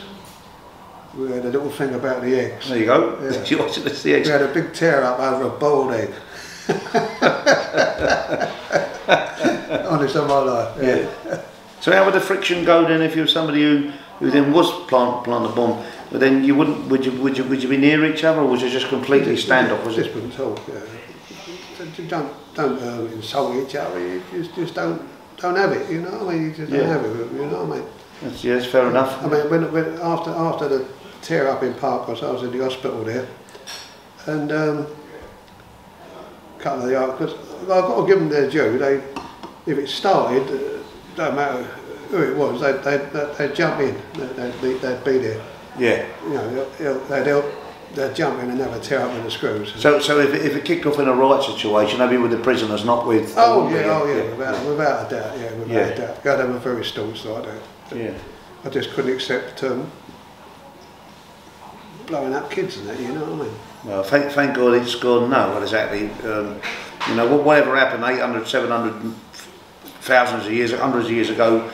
We had a little thing about the eggs. There you go. Yeah. You're watching this, the eggs. We had a big tear up over a boiled egg. Honest of my life. Yeah. So how would the friction go then if you're somebody who who then was plant the bomb, but then you wouldn't, would you be near each other, or was it just completely standoff? Was it? Just wouldn't talk. Yeah. Don't insult each other. You just don't have it. You know what I mean? You just don't have it. You know what I mean? That's fair enough. I mean, when after the tear up in Parkers, I was in the hospital there, and a couple of the because I've got to give them their due. If it started, don't matter who it was, they'd jump in. They'd be there. Yeah. You know, they'd jump in and never tear up with the screws. So if it kicked off in a riot situation, they'd be with the prisoners, not with. Without a doubt, without a doubt. God, they were very staunch like that. Yeah. I just couldn't accept blowing up kids and that, you know what I mean? Well, thank God it's gone now, exactly. You know, whatever happened 800, 700, thousands of years, hundreds of years ago,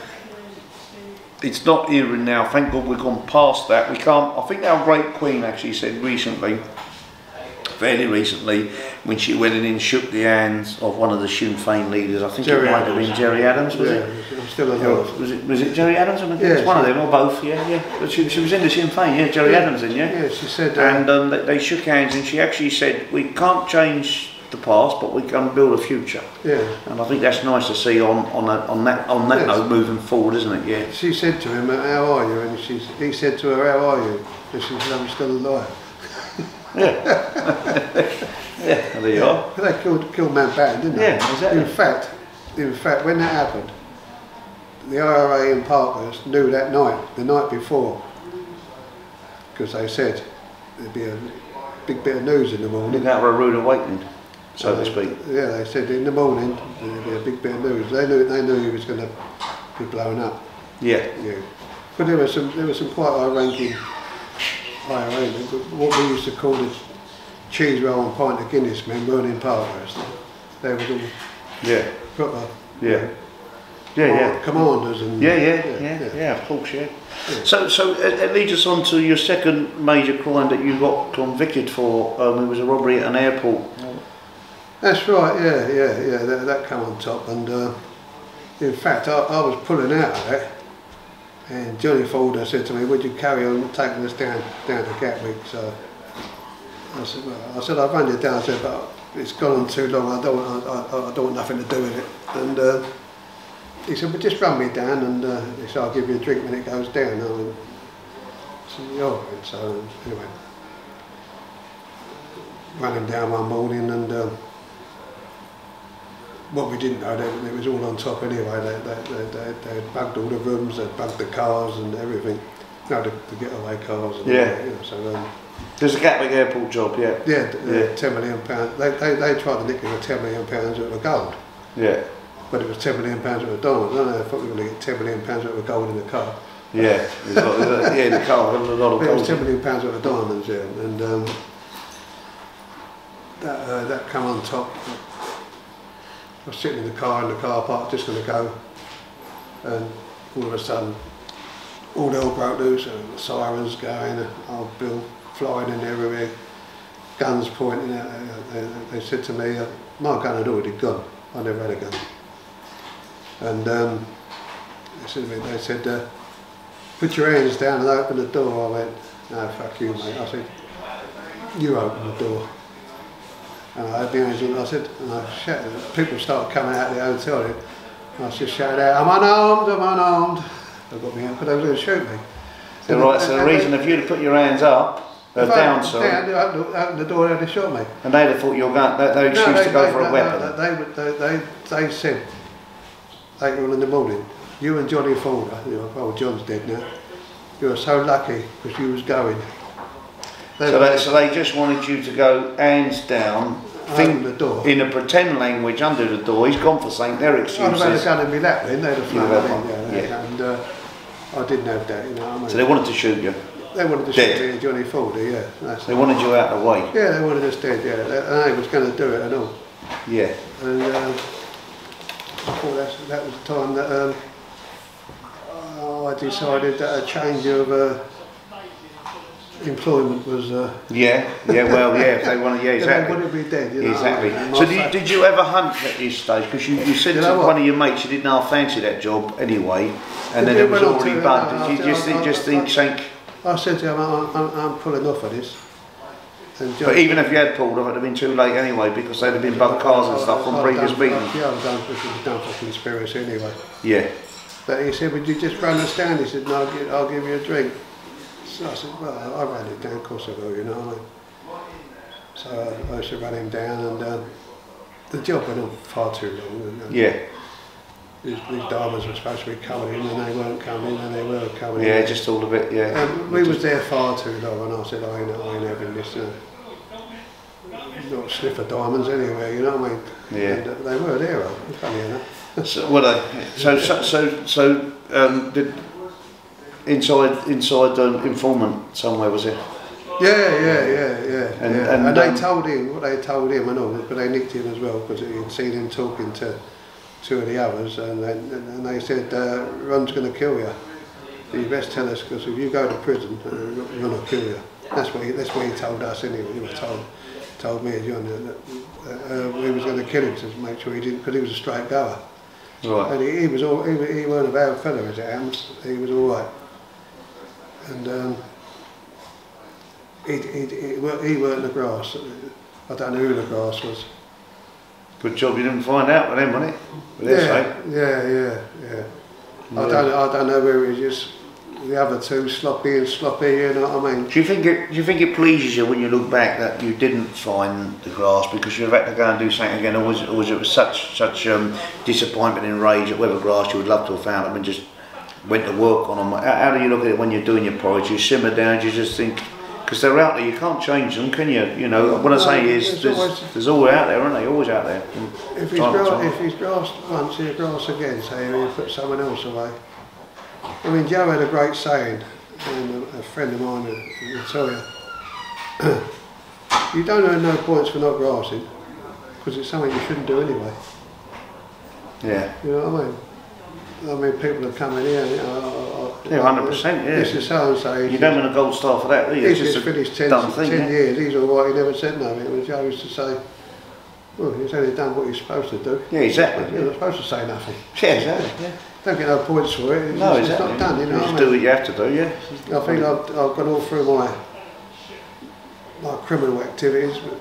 it's not here and now. Thank God we've gone past that. We can't, I think our great Queen actually said recently, fairly recently, when she went in and shook the hands of one of the Sinn Féin leaders, I think it might have been Jerry Adams, was it? I'm still alive. Was it Jerry Adams? I think it's one of them, or both, yeah. But she was in the Sinn Féin, Jerry Adams in, Yeah, she said... and they shook hands, and she actually said, we can't change the past, but we can build a future. Yeah. And I think that's nice to see on that note moving forward, isn't it? Yeah. She said to him, how are you? And he said to her, how are you? And she said, I'm still alive. Yeah. Yeah, there you are. They killed Mountbatten, didn't they? Yeah, exactly. In fact, when that happened, the IRA and Parkers knew that night, the night before, because they said there'd be a big bit of news in the morning. That were a rude awakening, so to speak. Yeah, they said in the morning there'd be a big bit of news. They knew he was going to be blown up. Yeah. Yeah. But there was some quite high-ranking IRA, what we used to call the cheese roll and pint of Guinness men weren't in Parkhurst. They were all proper commanders and yeah, of course, yeah. So it leads us on to your second major crime that you got convicted for. It was a robbery at an airport. That's right, yeah. That came on top, and in fact, I was pulling out of it, and Johnny Folder said to me, "Would you carry on taking us down to Gatwick?" So I said, "I've run you down." I said, "But it's gone on too long. I don't want nothing to do with it." And he said, "Well, just run me down, and he said, I'll give you a drink when it goes down." I said, "Yeah, all right." So anyway, ran him down one morning, and what we didn't know, it was all on top anyway. They bugged all the rooms, they bugged the cars and everything. No, the getaway cars. And so there's a Gatwick Airport job, yeah. Yeah, £10 million. They tried to nick him with £10 million worth of gold. Yeah. But it was £10 million worth of diamonds. I thought we were going to get £10 million worth of gold in the car. Yeah, in the car, a lot of gold. It was £10 million worth of diamonds, yeah. And that came on top. I was sitting in the car park, just going to go, and all of a sudden, all hell broke loose, and the sirens going, old Bill flying in everywhere, guns pointing out. They said to me, my gun had already gone. I never had a gun. And they said, put your hands down and open the door. I went, no, fuck you, mate. I said, you open the door. And I had my hands on, I said, and I shouted, people started coming out of the hotel, and I just shouted out, I'm unarmed. They got me out, because they were going to shoot me. So the reason if you'd have put your hands up, down, sorry. Yeah, opened the door, they'd have shot me. And they'd have thought you were going, they excused to go for a weapon. They said, later on in the morning, you and Johnny Folder, John's dead now, you were so lucky because you was going. So they just wanted you to go hands down, the door. In a pretend language under the door. He's gone for something. Their excuses. I'd have had a gun in my lap then. They'd have flown in. And I didn't have that. You know what I mean? So they wanted to shoot you. They wanted to shoot me and Johnny Folder. Yeah. They wanted you out of the way. Yeah, they wanted us dead. Yeah, and they was going to do it and all. Yeah. And I thought that was the time that I decided that a change of employment was. Yeah, well, yeah, if they want to, yeah, exactly. They wouldn't be dead, you know. Exactly. So did you ever hunt at this stage? Because you said to one of your mates you didn't half fancy that job anyway, and then it was already bugged. Did you just think, Shank? I said to him, I'm pulling off of this. But even if you had pulled off, it would have been too late anyway, because they'd have been bugged cars and stuff from previous meetings. Yeah, it was done for conspiracy anyway. Yeah. But he said, would you just run the stand? He said, no, I'll give you a drink. So I said, well, I ran it down, of course I will, you know what I mean? So I used to run him down, and the job went on far too long. And, yeah. These diamonds were supposed to be coming in, and they weren't coming, and they were coming in. Yeah, just all of it, yeah. And we was there far too long, and I said, I ain't having this. Not a sniff of diamonds anywhere, you know what I mean? Yeah. And they were there, funny enough. So, were they? Did inside informant somewhere, was it? Yeah. And they they told him what they told him and all, but they nicked him as well because he'd seen him talking to two of the others, and they said, Ron's going to kill you. You best tell us, because if you go to prison, Ron will kill you. That's what he told us anyway. He told me and John that we was going to kill him to make sure he didn't, because he was a straight goer. Right. And he weren't a bad fellow as it happens. He was all right. And he weren't the grass. I don't know who the grass was. Good job you didn't find out with them, wasn't it? Yeah. I don't know whether it was just the other two sloppy, you know what I mean? Do you think it pleases you when you look back that you didn't find the grass because you've had to go and do something again, or was it such disappointment and rage at whether grass you would love to have found them and just went to work on them? How do you look at it when you're doing your porridge? You simmer down, you just think, because they're out there, you can't change them, can you? You know, what I say is, there's always out there, aren't they? Always out there. If he's grassed once, he'll grass again, so he'll put someone else away. I mean, Joe had a great saying, and a friend of mine will tell you, you don't earn no points for not grassing, because it's something you shouldn't do anyway. Yeah. You know what I mean? I mean, people are coming here, you know, yeah, 100%, yeah. This is so and so. You don't win a gold star for that, do you? He's just finished 10 years, he's all right, he never said nothing. And Joe used to say, well, he's only done what he's supposed to do. Yeah, exactly. You're not supposed to say nothing. Yeah, exactly, yeah. Don't get no points for it, no, it's exactly. not done, you know what I mean? Just do what you have to do, yeah. I think I've gone all through my criminal activities, but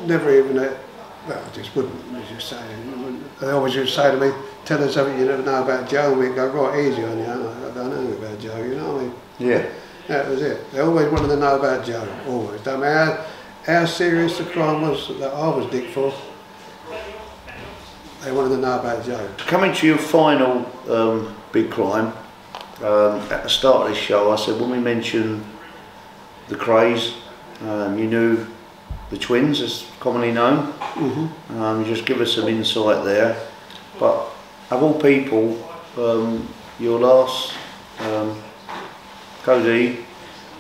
never even well, I just wouldn't, as you say. They always used to say to me, tell us something you never know about Joe, and we'd go, right, easy on you, I don't know about Joe, you know what I mean? Yeah. That was it. They always wanted to know about Joe, always. Don't matter how serious the crime was that I was dick for, they wanted to know about Joe. Coming to your final big crime, at the start of this show I said when we mentioned the Krays, you knew the twins as commonly known. Mm-hmm. Just give us some insight there. But of all people, your last Gotti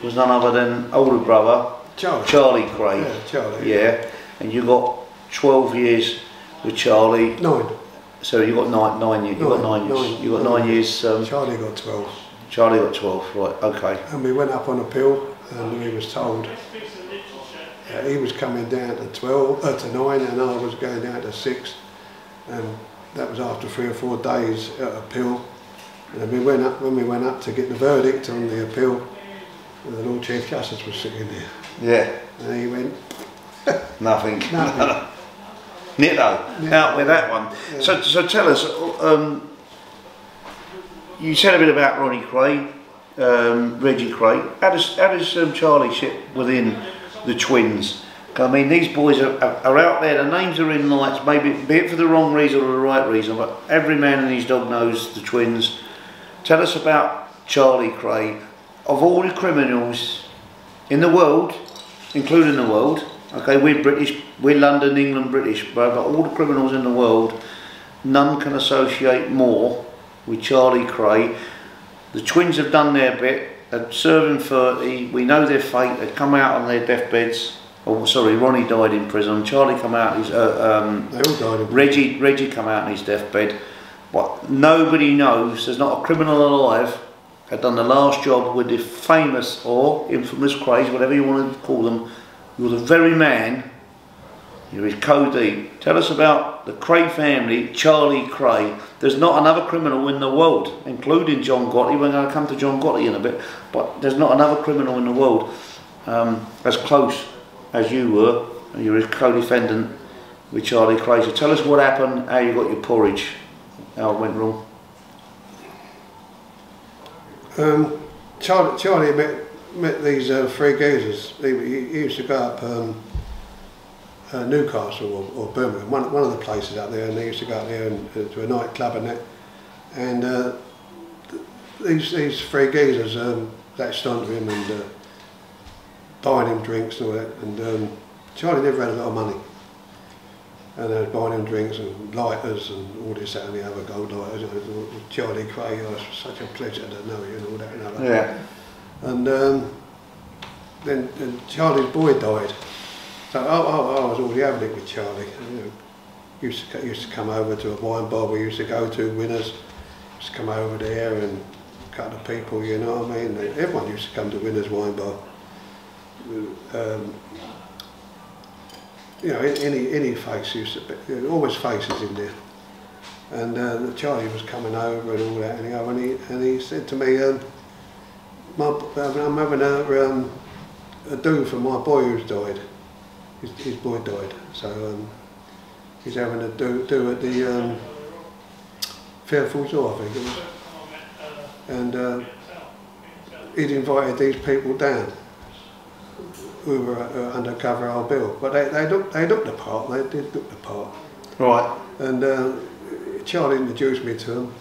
was none other than older brother Charlie Kray. Yeah, Charlie. Yeah, and you got 12 years with Charlie. 9. So you got nine years. You got 9 years. You got 9 years. Charlie got 12. Charlie got 12. Right. Okay. And we went up on appeal, and we was told he was coming down to 9, and I was going down to 6, and that was after 3 or 4 days at appeal. And when we went up to get the verdict on the appeal, the Lord Chief Justice was sitting there. Yeah. And he went, Nothing. Nitto. Out with that one. Yeah. So tell us, you said a bit about Ronnie Kray, Reggie Kray. How does Charlie sit within the twins? I mean, these boys are out there, the names are in lights, maybe be it for the wrong reason or the right reason, but every man and his dog knows the twins. Tell us about Charlie Kray. Of all the criminals in the world, including the world, okay, we're British, we're London, England, British, but all the criminals in the world, none can associate more with Charlie Kray. The twins have done their bit, they're serving 30, we know their fate, they've come out on their deathbeds. Oh, sorry, Ronnie died in prison, Charlie come out, they all died in prison. Reggie come out on his deathbed. What nobody knows, there's not a criminal alive had done the last job with the famous or infamous Krays, whatever you want to call them. You're the very man. You're his Cody. Tell us about the Kray family, Charlie Kray. There's not another criminal in the world, including John Gotti. We're going to come to John Gotti in a bit, but there's not another criminal in the world as close as you were. You're his co-defendant with Charlie Kray. So tell us what happened, how you got your porridge, how it went wrong. Charlie met these three geezers. He used to go up Newcastle or Birmingham, one of the places up there, and they used to go up there and to a nightclub and that. And these three geezers latched onto him and buying him drinks and all that. And Charlie never had a lot of money, and they was buying him drinks and lighters and all this, that and the other, gold lighters. Charlie Kray, it was such a pleasure to know you and all that and other. Yeah. And then Charlie's boy died. So I was already having it with Charlie. You know, used to come over to a wine bar we used to go to, Winners. Used to come over there and a couple of people, you know what I mean? Everyone used to come to Winners wine bar. You know, any face used to be, always faces in there. And Charlie was coming over and all that, and he said to me, I'm having a do for my boy who's died. His boy died, so he's having a do at the Fairfield Zoo, I think it was. And he'd invited these people down who were under cover of our bill, but they looked the part. They did look the part. Right. And Charlie introduced me to them,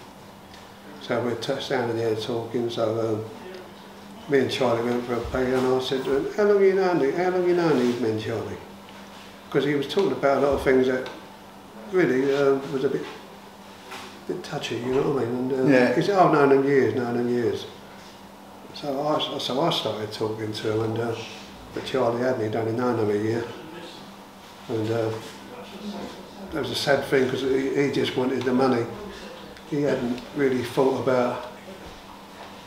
so we're standing there talking. So me and Charlie went for a beer, and I said to him, "How long you known these men, Charlie?" Because he was talking about a lot of things that really was a bit touchy, you know what I mean? And yeah. He said, "Oh, known them years." So I started talking to him, and but Charlie hadn't. He'd only known them a year, and that was a sad thing because he just wanted the money. He hadn't really thought about,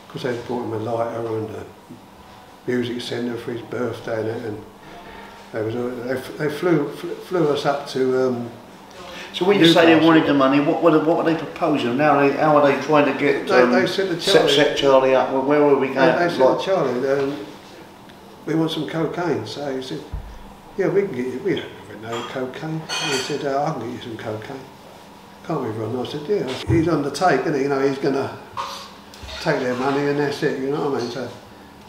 because they bought him a lighter and a music centre for his birthday and they flew us up to. So when you say they wanted the money, what were they proposing? Now how are they trying to get they said to Charlie, set Charlie up? Where were we going? They said to Charlie, we want some cocaine. So he said, "Yeah, we can get you. We don't even know cocaine." And he said, "I can get you some cocaine. Can't we, Ron?" I said, "Yeah." He's on the take, isn't he? You know, he's going to take their money and that's it. You know what I mean? So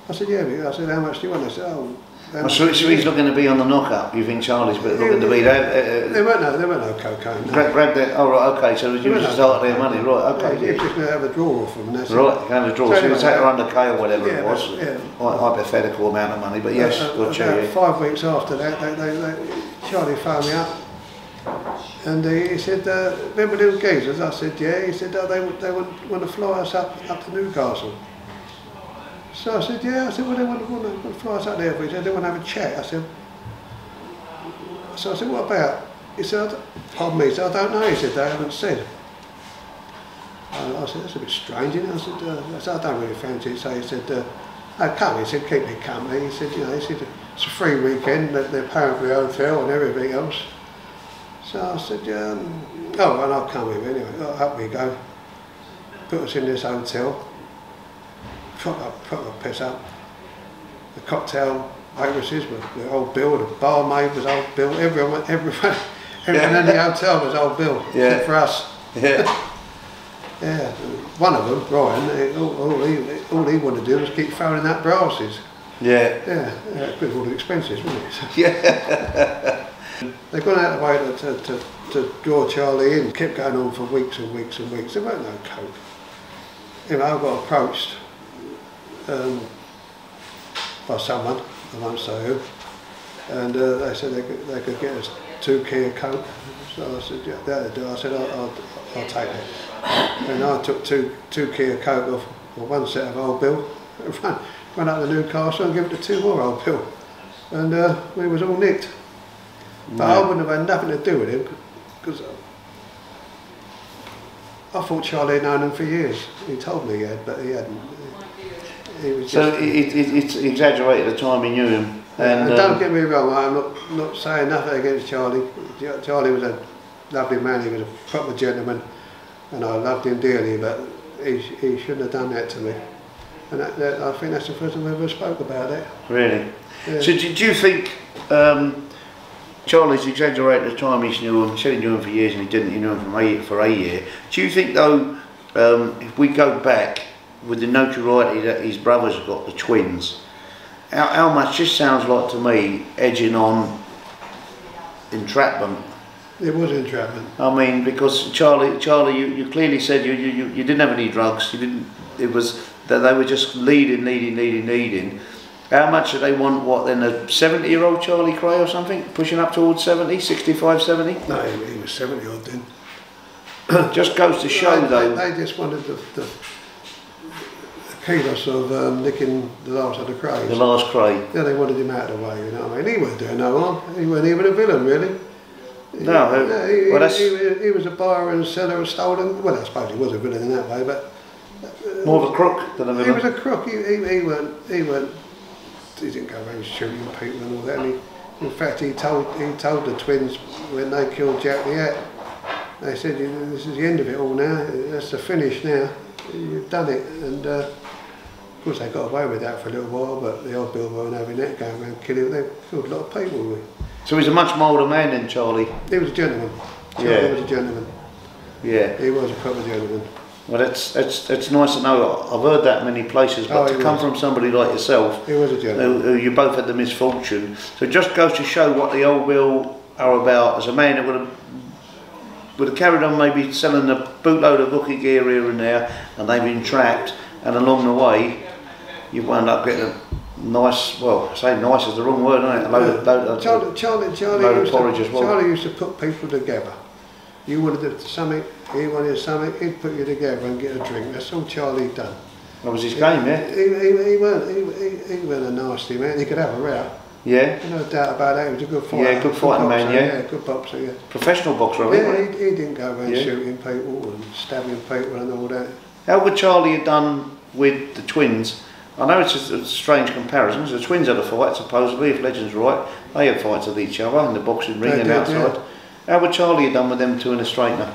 I said, "Yeah." I said, "How much do you want?" I said, "Oh." So he's looking to be on the knockup. You think Charlie's looking to be there? There weren't no cocaine. No. Grab that. Oh right, okay. So you just start their money, right? Okay. Yeah, he's just going to have a draw off them. That's right, you can have a draw. So you take her under K or whatever it was. Yeah. Hypothetical amount of money, but yes, about 5 weeks after that, Charlie phoned me up, and he said, "Remember little geezers?" I said, "Yeah." He said, "Oh, they want to fly us up to Newcastle." So I said, "Yeah." I said, "Well, they want to fly us up there." He said, "They want to have a chat." I said, "What about?" He said, "Pardon me." He said, "I don't know." He said, "They haven't said." I said, "That's a bit strange, isn't it?" I said, "I don't really fancy it." So he said, "Oh, come." He said, "Keep me company." He said, it's a free weekend, they're paying for the hotel and everything else. So I said, "Oh, well, I'll come with you anyway." Up we go. Put us in this hotel. Proper piss up. The cocktail waitresses were old Bill, the barmaid was old Bill, everyone in the hotel was old Bill, except for us. Yeah. Yeah. One of them, Brian, all he wanted to do was keep throwing out brasses. Yeah. Yeah, with all the expenses, wasn't it? So yeah. They've gone out of the way to draw Charlie in. Kept going on for weeks and weeks and weeks. There weren't no coke. You know, I got approached by someone, I won't say who, and they said they could get us 2 key of coke. So I said, "Yeah, that'll do." I said, I'll take it. And I took two key of coke off one set of old Bill, run up to Newcastle and give it to 2 more old Bill, and we was all nicked. But I wouldn't have had nothing to do with him because I thought Charlie had known him for years. He told me he had, but he hadn't. He was So just, it's exaggerated the time he knew him. and don't get me wrong, I'm not saying nothing against Charlie. Charlie was a lovely man, he was a proper gentleman, and I loved him dearly, but he shouldn't have done that to me. And I think that's the first time I ever spoke about it. Really? Yeah. So do you think Charlie's exaggerated the time he knew him? He said he knew him for years and he didn't, he knew him for a year. Do you think though, if we go back with the notoriety that his brothers have got, the twins, how much this sounds like to me edging on entrapment? It was entrapment. I mean, because Charlie, you clearly said you didn't have any drugs. You didn't. It was that they were just leading. How much do they want? What then? A 70-year-old Charlie Kray or something, pushing up towards 70, 65, 70? No, he was 70 odd then. Just goes to show though. They just wanted the kudos of nicking the last of the Krays. The last Kray. Yeah, they wanted him out of the way, you know what I mean? He wasn't doing no harm. He wasn't even a villain, really. No, he was a buyer and seller of stolen. Well, I suppose he was a villain in that way, but more of a crook than a villain. He was a crook. He didn't go around shooting people and all that. And in fact, he told the twins when they killed Jack the Hat. They said, "This is the end of it all now. That's the finish now. You've done it." And of course, they got away with that for a little while. But the old Bill weren't having that going around killing. They killed a lot of people with. So he's a much milder man than Charlie. He was a gentleman. Yeah. He was a gentleman. Yeah. He was a proper gentleman. Well, it's nice to know. I've heard that many places, but to come from somebody like yourself, he was a gentleman. Who you both had the misfortune. So it just goes to show what the old Bill are about. As a man that would have carried on maybe selling a bootload of hooky gear here and there, and they've been trapped, and along the way, you wound up getting a nice, well, say nice is the wrong word, isn't it? Charlie used to put people together. You wanted something, he wanted something, he'd put you together and get a drink. That's all Charlie done. That was his game, yeah? He weren't a nasty man. He could have a row. Yeah. No doubt about that. He was a good fighter. Yeah, good fighting man, yeah. Yeah, good boxer, yeah. Professional boxer, I think. Yeah, he didn't go around shooting people and stabbing people and all that. How would Charlie have done with the twins? I know it's just a strange comparison. The twins had a fight, supposedly, if legend's right. They had fights with each other in the boxing ring and outside. Yeah. How would Charlie have done with them two in a straightener?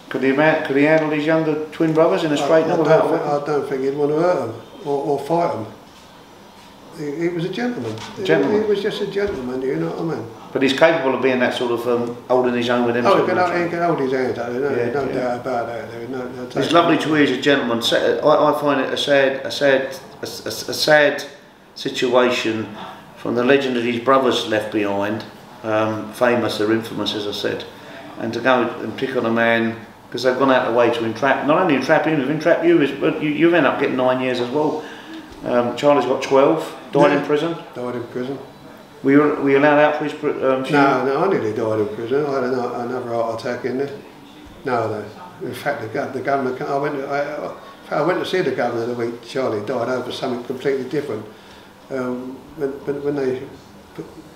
Could he handle his younger twin brothers in a straightener I don't think he'd want to hurt them or fight them. He was a gentleman. He was just a gentleman, you know what I mean? But he's capable of being that sort of holding his own with them. Oh, he can hold his hand, no doubt about that. It's lovely to hear as a gentleman. I find it a sad situation from the legend that his brothers left behind. Famous, they're infamous, as I said, and to go and pick on a man because they've gone out of the way to entrap, not only entrap him, they've entrapped you, but you end up getting 9 years as well. Charlie's got 12, died in prison. Died in prison. Were you allowed out for his funeral? No, I nearly died in prison. I had another heart attack in there. No. In fact, the government, I went to see the governor the week Charlie died over something completely different. When they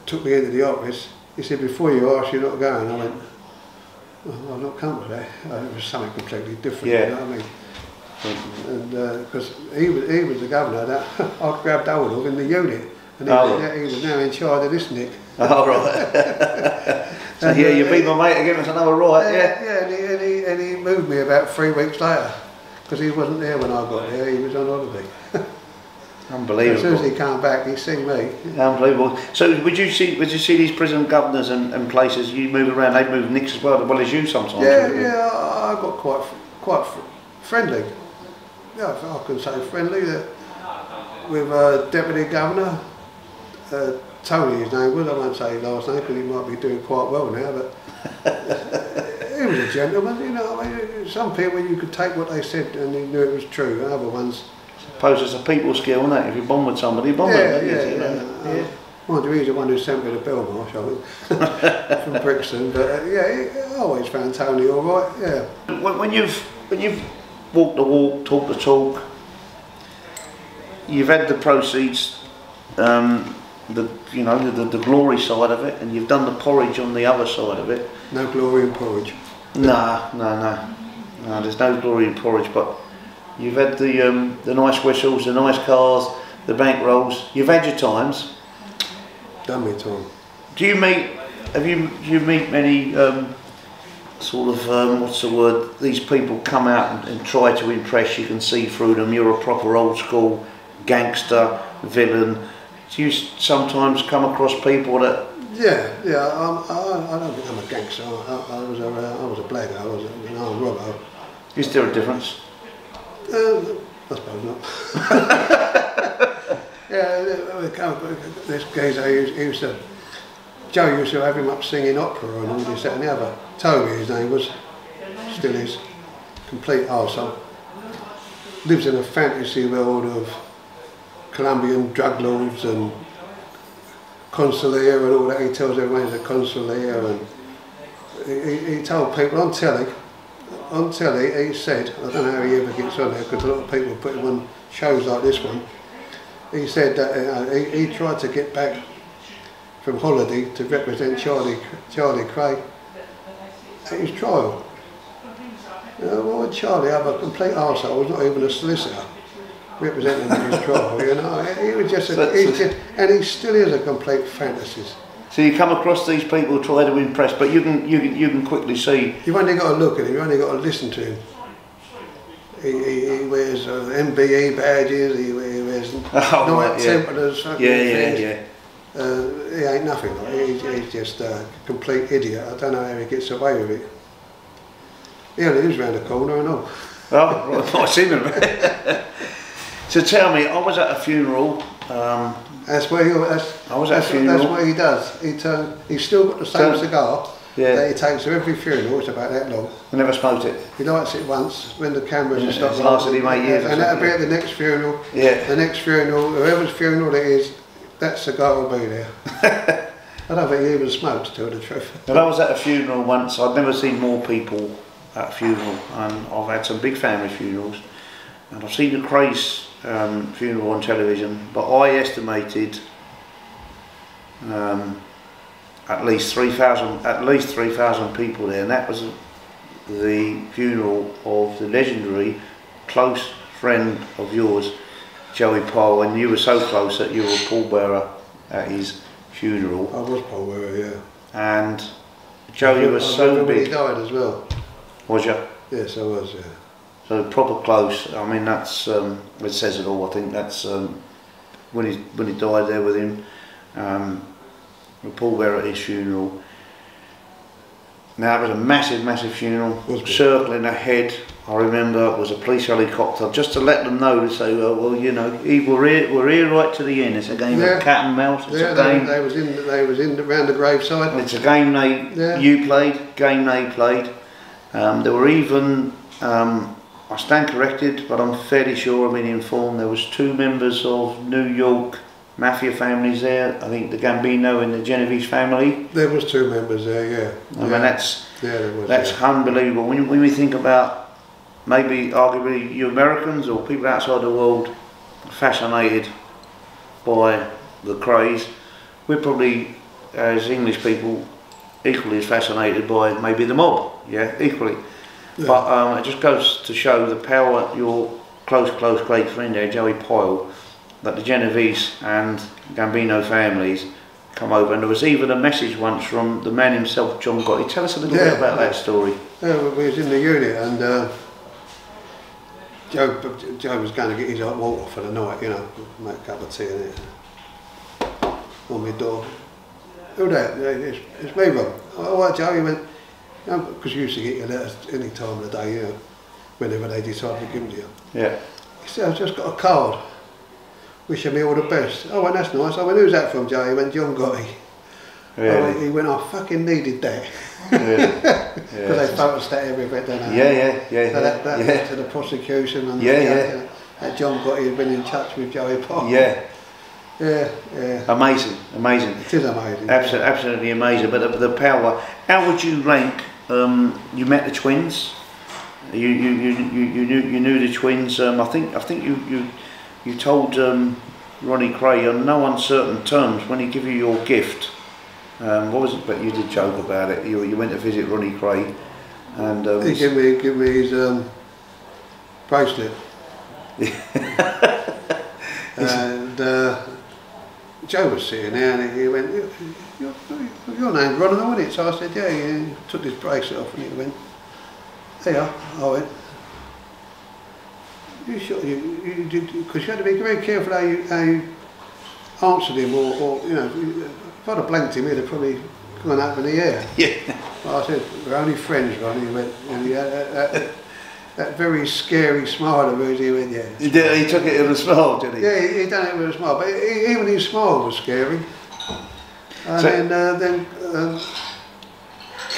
took me into the office, he said, "Before you ask, you're not going." I went, "I'm not coming today." It was something completely different, you know what I mean? And because he was the governor that I grabbed hold of in the unit, and he was now in charge of this Nick. Oh, right. So yeah, you beat my mate again, that's another right, yeah. Yeah, and he moved me about 3 weeks later, because he wasn't there when I got there, he was on holiday. Unbelievable. As soon as he came back, he seen me. Unbelievable. So would you see these prison governors and places you move around? They move Nicks as well as you sometimes. Yeah. I got quite friendly. Yeah, I can say friendly. With Deputy Governor Tony, his name was. I won't say his last name because he might be doing quite well now. But he was a gentleman. You know, I mean, some people you could take what they said and you knew it was true. And other ones. I suppose it's a people skill, isn't it? If you bond with somebody, you bond with them. Yeah. Mind you, he's the one who sent me to Belmarsh, I think, from Brixton. But I always found Tony all right. Yeah. When you've walked the walk, talked the talk, you've had the proceeds, the glory side of it, and you've done the porridge on the other side of it. No glory in porridge. No. No, there's no glory in porridge, but you've had the nice whistles, the nice cars, the bank rolls. You've had your times. Done me time. Do you meet? Do you meet many sort of what's the word? These people come out and try to impress. You can see through them. You're a proper old school gangster villain. Do you sometimes come across people that? Yeah. I don't think I'm a gangster. I was a blagger. I was an armed robber. Is there a difference? I suppose not. Yeah, this geezer, he used to. Joe used to have him up singing opera and all this, that and the other. Toby, his name was, still is, complete arsehole. Lives in a fantasy world of Colombian drug lords and consigliere and all that. He tells everyone he's a consigliere, and he told people on telly, he said, I don't know how he ever gets on there because a lot of people put him on shows like this one. He said that he tried to get back from holiday to represent Charlie Krays at his trial. You know, why would Charlie have a complete arsehole, was not even a solicitor, representing him at his trial, you know? He was just, and he still is a complete fantasist. So you come across these people try to impress, but you can quickly see. You've only got to look at him, you've only got to listen to him. He wears MBE badges, he wears Knight Templars, fucking things. He ain't nothing, he's just a complete idiot. I don't know how he gets away with it. He only lives round the corner and all. Oh, right, I see him. So tell me, I was at a funeral. That's where that's what he does. He's still got the same cigar that he takes to every funeral. It's about that long. I never smoked it. He lights it once when the cameras It's stop. lasted him 8 years. And that'll be at the next funeral. Yeah. The next funeral, whoever's funeral it is, that cigar will be there. I don't think he even smokes, to tell the truth. But I was at a funeral once. I'd never seen more people at a funeral, and I've had some big family funerals, and I've seen the Krays funeral on television, but I estimated at least 3,000 people there, and that was the funeral of the legendary close friend of yours, Joey Pyle, and you were so close that you were pallbearer at his funeral. I was pallbearer, yeah. And Joey was so big. He died as well. Was you? Yes, I was, yeah. So proper close. I mean, that's it says it all. I think that's when he died there with him, the pallbearer at his funeral. Now it was a massive funeral, circling ahead. I remember it was a police helicopter just to let them know, to say, well, you know, we're here right to the end. It's a game of cat and mouse. It's a game. They was in around the graveside. It's a game you played, game they played. There were even, I stand corrected, but I'm fairly sure, I've been informed, there was 2 members of New York mafia families there. I think the Gambino and the Genovese family. There was 2 members there, yeah. I mean, that's unbelievable. When we think about maybe arguably you Americans or people outside the world fascinated by the Krays, we're probably, as English people, equally as fascinated by maybe the mob, equally. Yeah. But it just goes to show the power, your close great friend there, Joey Pyle, that the Genovese and Gambino families come over, and there was even a message once from the man himself, John Gotti. Tell us a little bit about that story. Yeah, we was in the unit, and Joe was going to get his hot water for the night, you know, make a cup of tea in it. On my door. Who that? It's me, Rob. Oh, right, Joe. He went, because you used to get your letters any time of the day, you know, whenever they decided to give them to you. Yeah. He said, I've just got a card, wishing me all the best. Oh, well, that's nice. I went, who's that from, Joe? He went, John Gotti. Really? He went, I fucking needed that. Because they photostat everything, don't they? Yeah. So that led to the prosecution, and that John Gotti had been in touch with Joey Pyle. Yeah. Amazing. It is amazing. Absolutely amazing. But the power. How would you rank? You met the twins. You knew the twins. I think you told Ronnie Kray on no uncertain terms when he gave you your gift. What was it? But you did joke about it. You went to visit Ronnie Kray, And he gave me his bracelet. And Joe was sitting there and he went, your name's Ronald, isn't it? So I said, yeah, he took this bracelet off and he went, there. I went, you sure? Because you had to be very careful how you answered him, or you know, if I'd have blanked him, he'd have probably gone up in the air. Yeah. But I said, we're only friends, Ronnie. He went, and he had that very scary smile of his. He went, yeah. He took it with a smile, did he? Yeah, he done it with a smile, but even his smile was scary. And so, then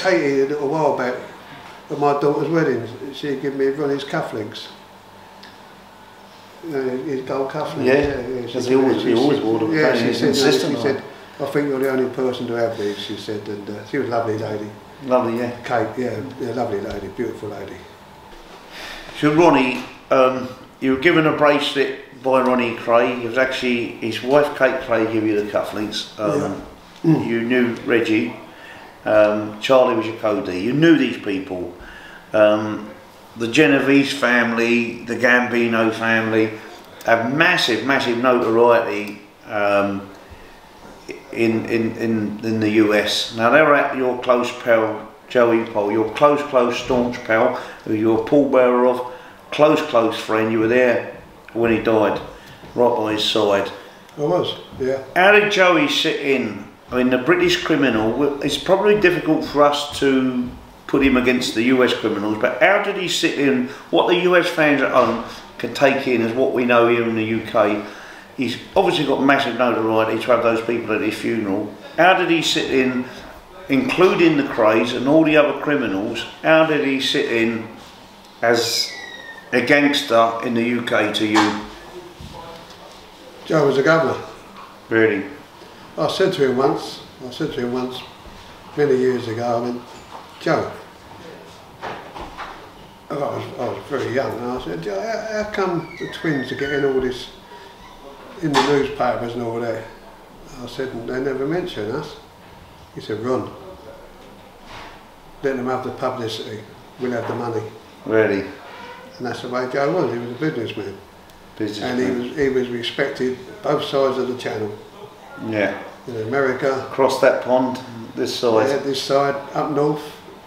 Katie, a little while back, at my daughter's wedding, she gave me Ronnie's cufflinks. His gold cufflinks. Yeah, because he always wore them. Yeah, she said, I think you're the only person to have these, she said, and she was a lovely lady. Lovely, yeah. Kate, yeah, lovely lady, beautiful lady. So Ronnie, you were given a bracelet by Ronnie Kray. It was actually his wife Kate Kray gave you the cufflinks. You knew Reggie, Charlie was your Cody. You knew these people. The Genovese family, the Gambino family, have massive notoriety in the US. Now they're at your close pal Joey Pyle, your close staunch pal, who you're a pallbearer of, close friend. You were there when he died, right by his side. I was, yeah. How did Joey sit in? I mean, the British criminal, it's probably difficult for us to put him against the US criminals, but how did he sit in what the US fans at home can take in as what we know here in the UK? He's obviously got massive notoriety to have those people at his funeral. How did he sit in, including the Krays and all the other criminals, how did he sit in as a gangster in the UK to you? Joe was a governor. Really? I said to him once, many years ago, I went, Joe, I was very young, and I said, Joe, how come the twins are getting all this in the newspapers and all that? I said, they never mention us. He said, Ron, let them have the publicity, we'll have the money. Really? And that's the way Joe was. He was a businessman. And he was respected both sides of the channel. Yeah. In America. Across that pond, this side. Yeah, this side, up north,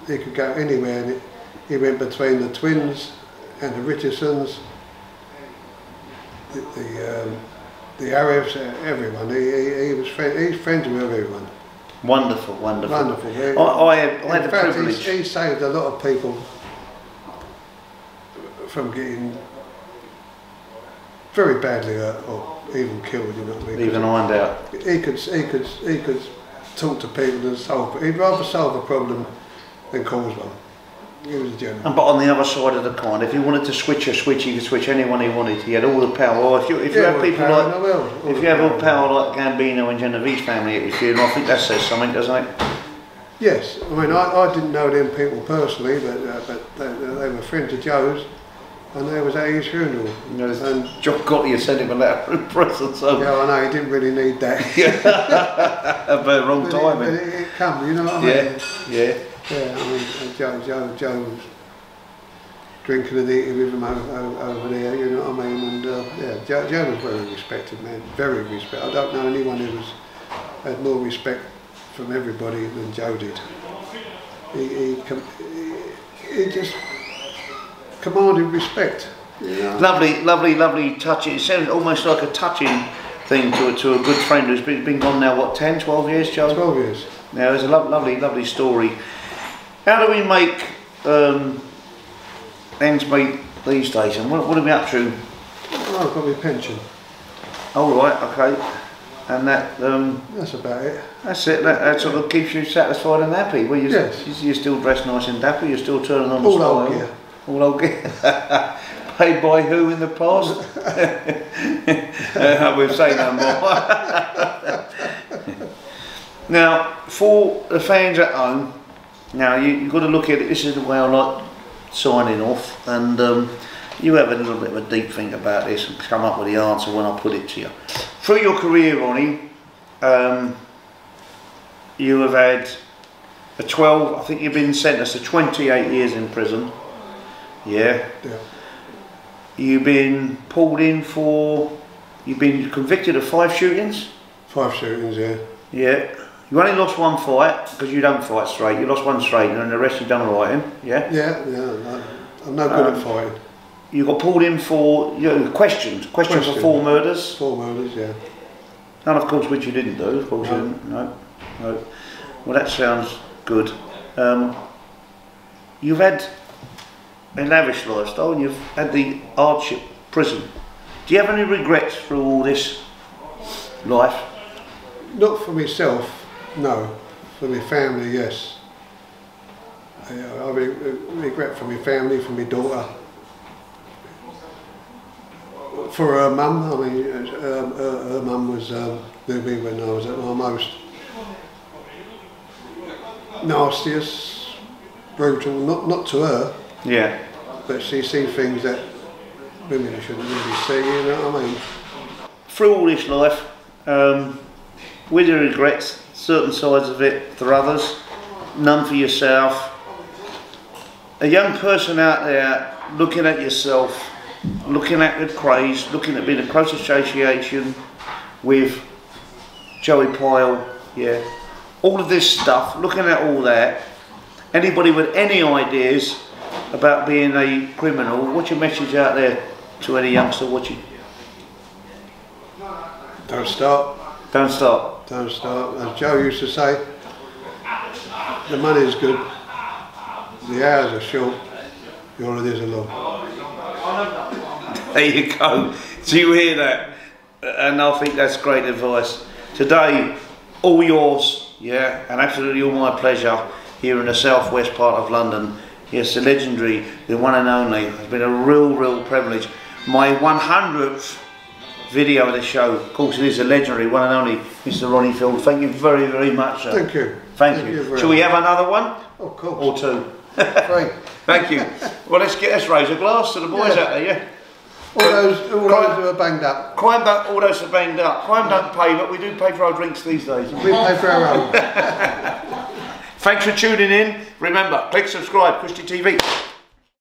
he could go anywhere. And he went between the twins and the Richardsons, the Arabs, everyone. He's friends with everyone. Wonderful. Wonderful. I had the privilege. He saved a lot of people from getting very badly hurt or even killed, you know what I mean? Even ironed out. He could talk to people and solve it. He'd rather solve a problem than cause one. He was a gentleman. But on the other side of the coin, if he wanted to switch a switch, he could switch anyone he wanted. He had all the power. Well, if you have people like, if you have all power like Gambino and Genovese family at your funeral, I think that says something, doesn't it? Yes, I mean I didn't know them people personally, but they were friends of Joe's. And they was at his funeral. And John Gotti had sent him a letter in prison, so... Yeah, I know, he didn't really need that. But wrong timing. But it come, you know what I mean? Yeah. Yeah, I mean, Joe was drinking and eating with him over there, you know what I mean? And yeah, Joe was very respected, man, very respected. I don't know anyone who had more respect from everybody than Joe did. He just commanded respect. You know? Lovely touching. It sounds almost like a touching thing to a good friend who's been gone now, what, 10, 12 years, Joe? 12 years. Now, it's a lovely story. How do we make ends meet these days, and what are we up to? Oh, I've got my pension. Oh, right, okay. And that... that's about it. That's it, that sort of keeps you satisfied and happy. Well, yes. You're still dressed nice and dapper, you're still turning on the all style. Old gear. All old gear. Paid by who in the past? We've say no more. Now, for the fans at home, now you've got to look at it, this is the way I like signing off, and you have a little bit of a deep think about this and come up with the answer when I put it to you. Through your career, Ronnie, you have had a 12. I think you've been sentenced to 28 years in prison. Yeah. Yeah. You've been pulled in for. You've been convicted of 5 shootings. 5 shootings, yeah. Yeah. You only lost 1 fight because you don't fight straight. You lost 1 straight, and the rest you done all right in. Yeah. Yeah. Yeah. I'm no good at fighting. You got pulled in for questioned for 4 murders. 4 murders, yeah. None, of course, which you didn't do. Of course, you didn't. No. No. Well, that sounds good. You've had a lavish lifestyle, and you've had the hardship prison. Do you have any regrets through all this life? Not for myself, no. For my family, yes. I regret for my family, for my daughter. For her mum, I mean, her mum was with me when I was at my most nastiest, brutal, not to her, yeah, but she seen things that women shouldn't really see, you know what I mean? Through all this life, with your regrets, certain sides of it for others, none for yourself. A young person out there looking at yourself, looking at the Krays, looking at being in close association with Joey Pyle, yeah, all of this stuff, looking at all that, anybody with any ideas about being a criminal, what's your message out there to any youngster watching? Don't start. Don't start. Don't start. As Joe used to say, the money's good, the hours are short, the holidays are long. There you go. Do you hear that? And I think that's great advice. Today, all yours, yeah, and absolutely all my pleasure here in the southwest part of London. Yes, the legendary, the one and only. It's been a real privilege. My 100th video of the show, of course it is a legendary one and only Mr. Ronnie Field. Thank you very much, sir. Thank you. Thank you. Shall we have another one? Of course. Or 2? 3. Thank you. Well, let's raise a glass to the boys out there, yeah? All those who are banged up. Crime don't, all those are banged up. Crime don't pay, but we do pay for our drinks these days. We pay for our own. Thanks for tuning in. Remember, click subscribe, Christy TV.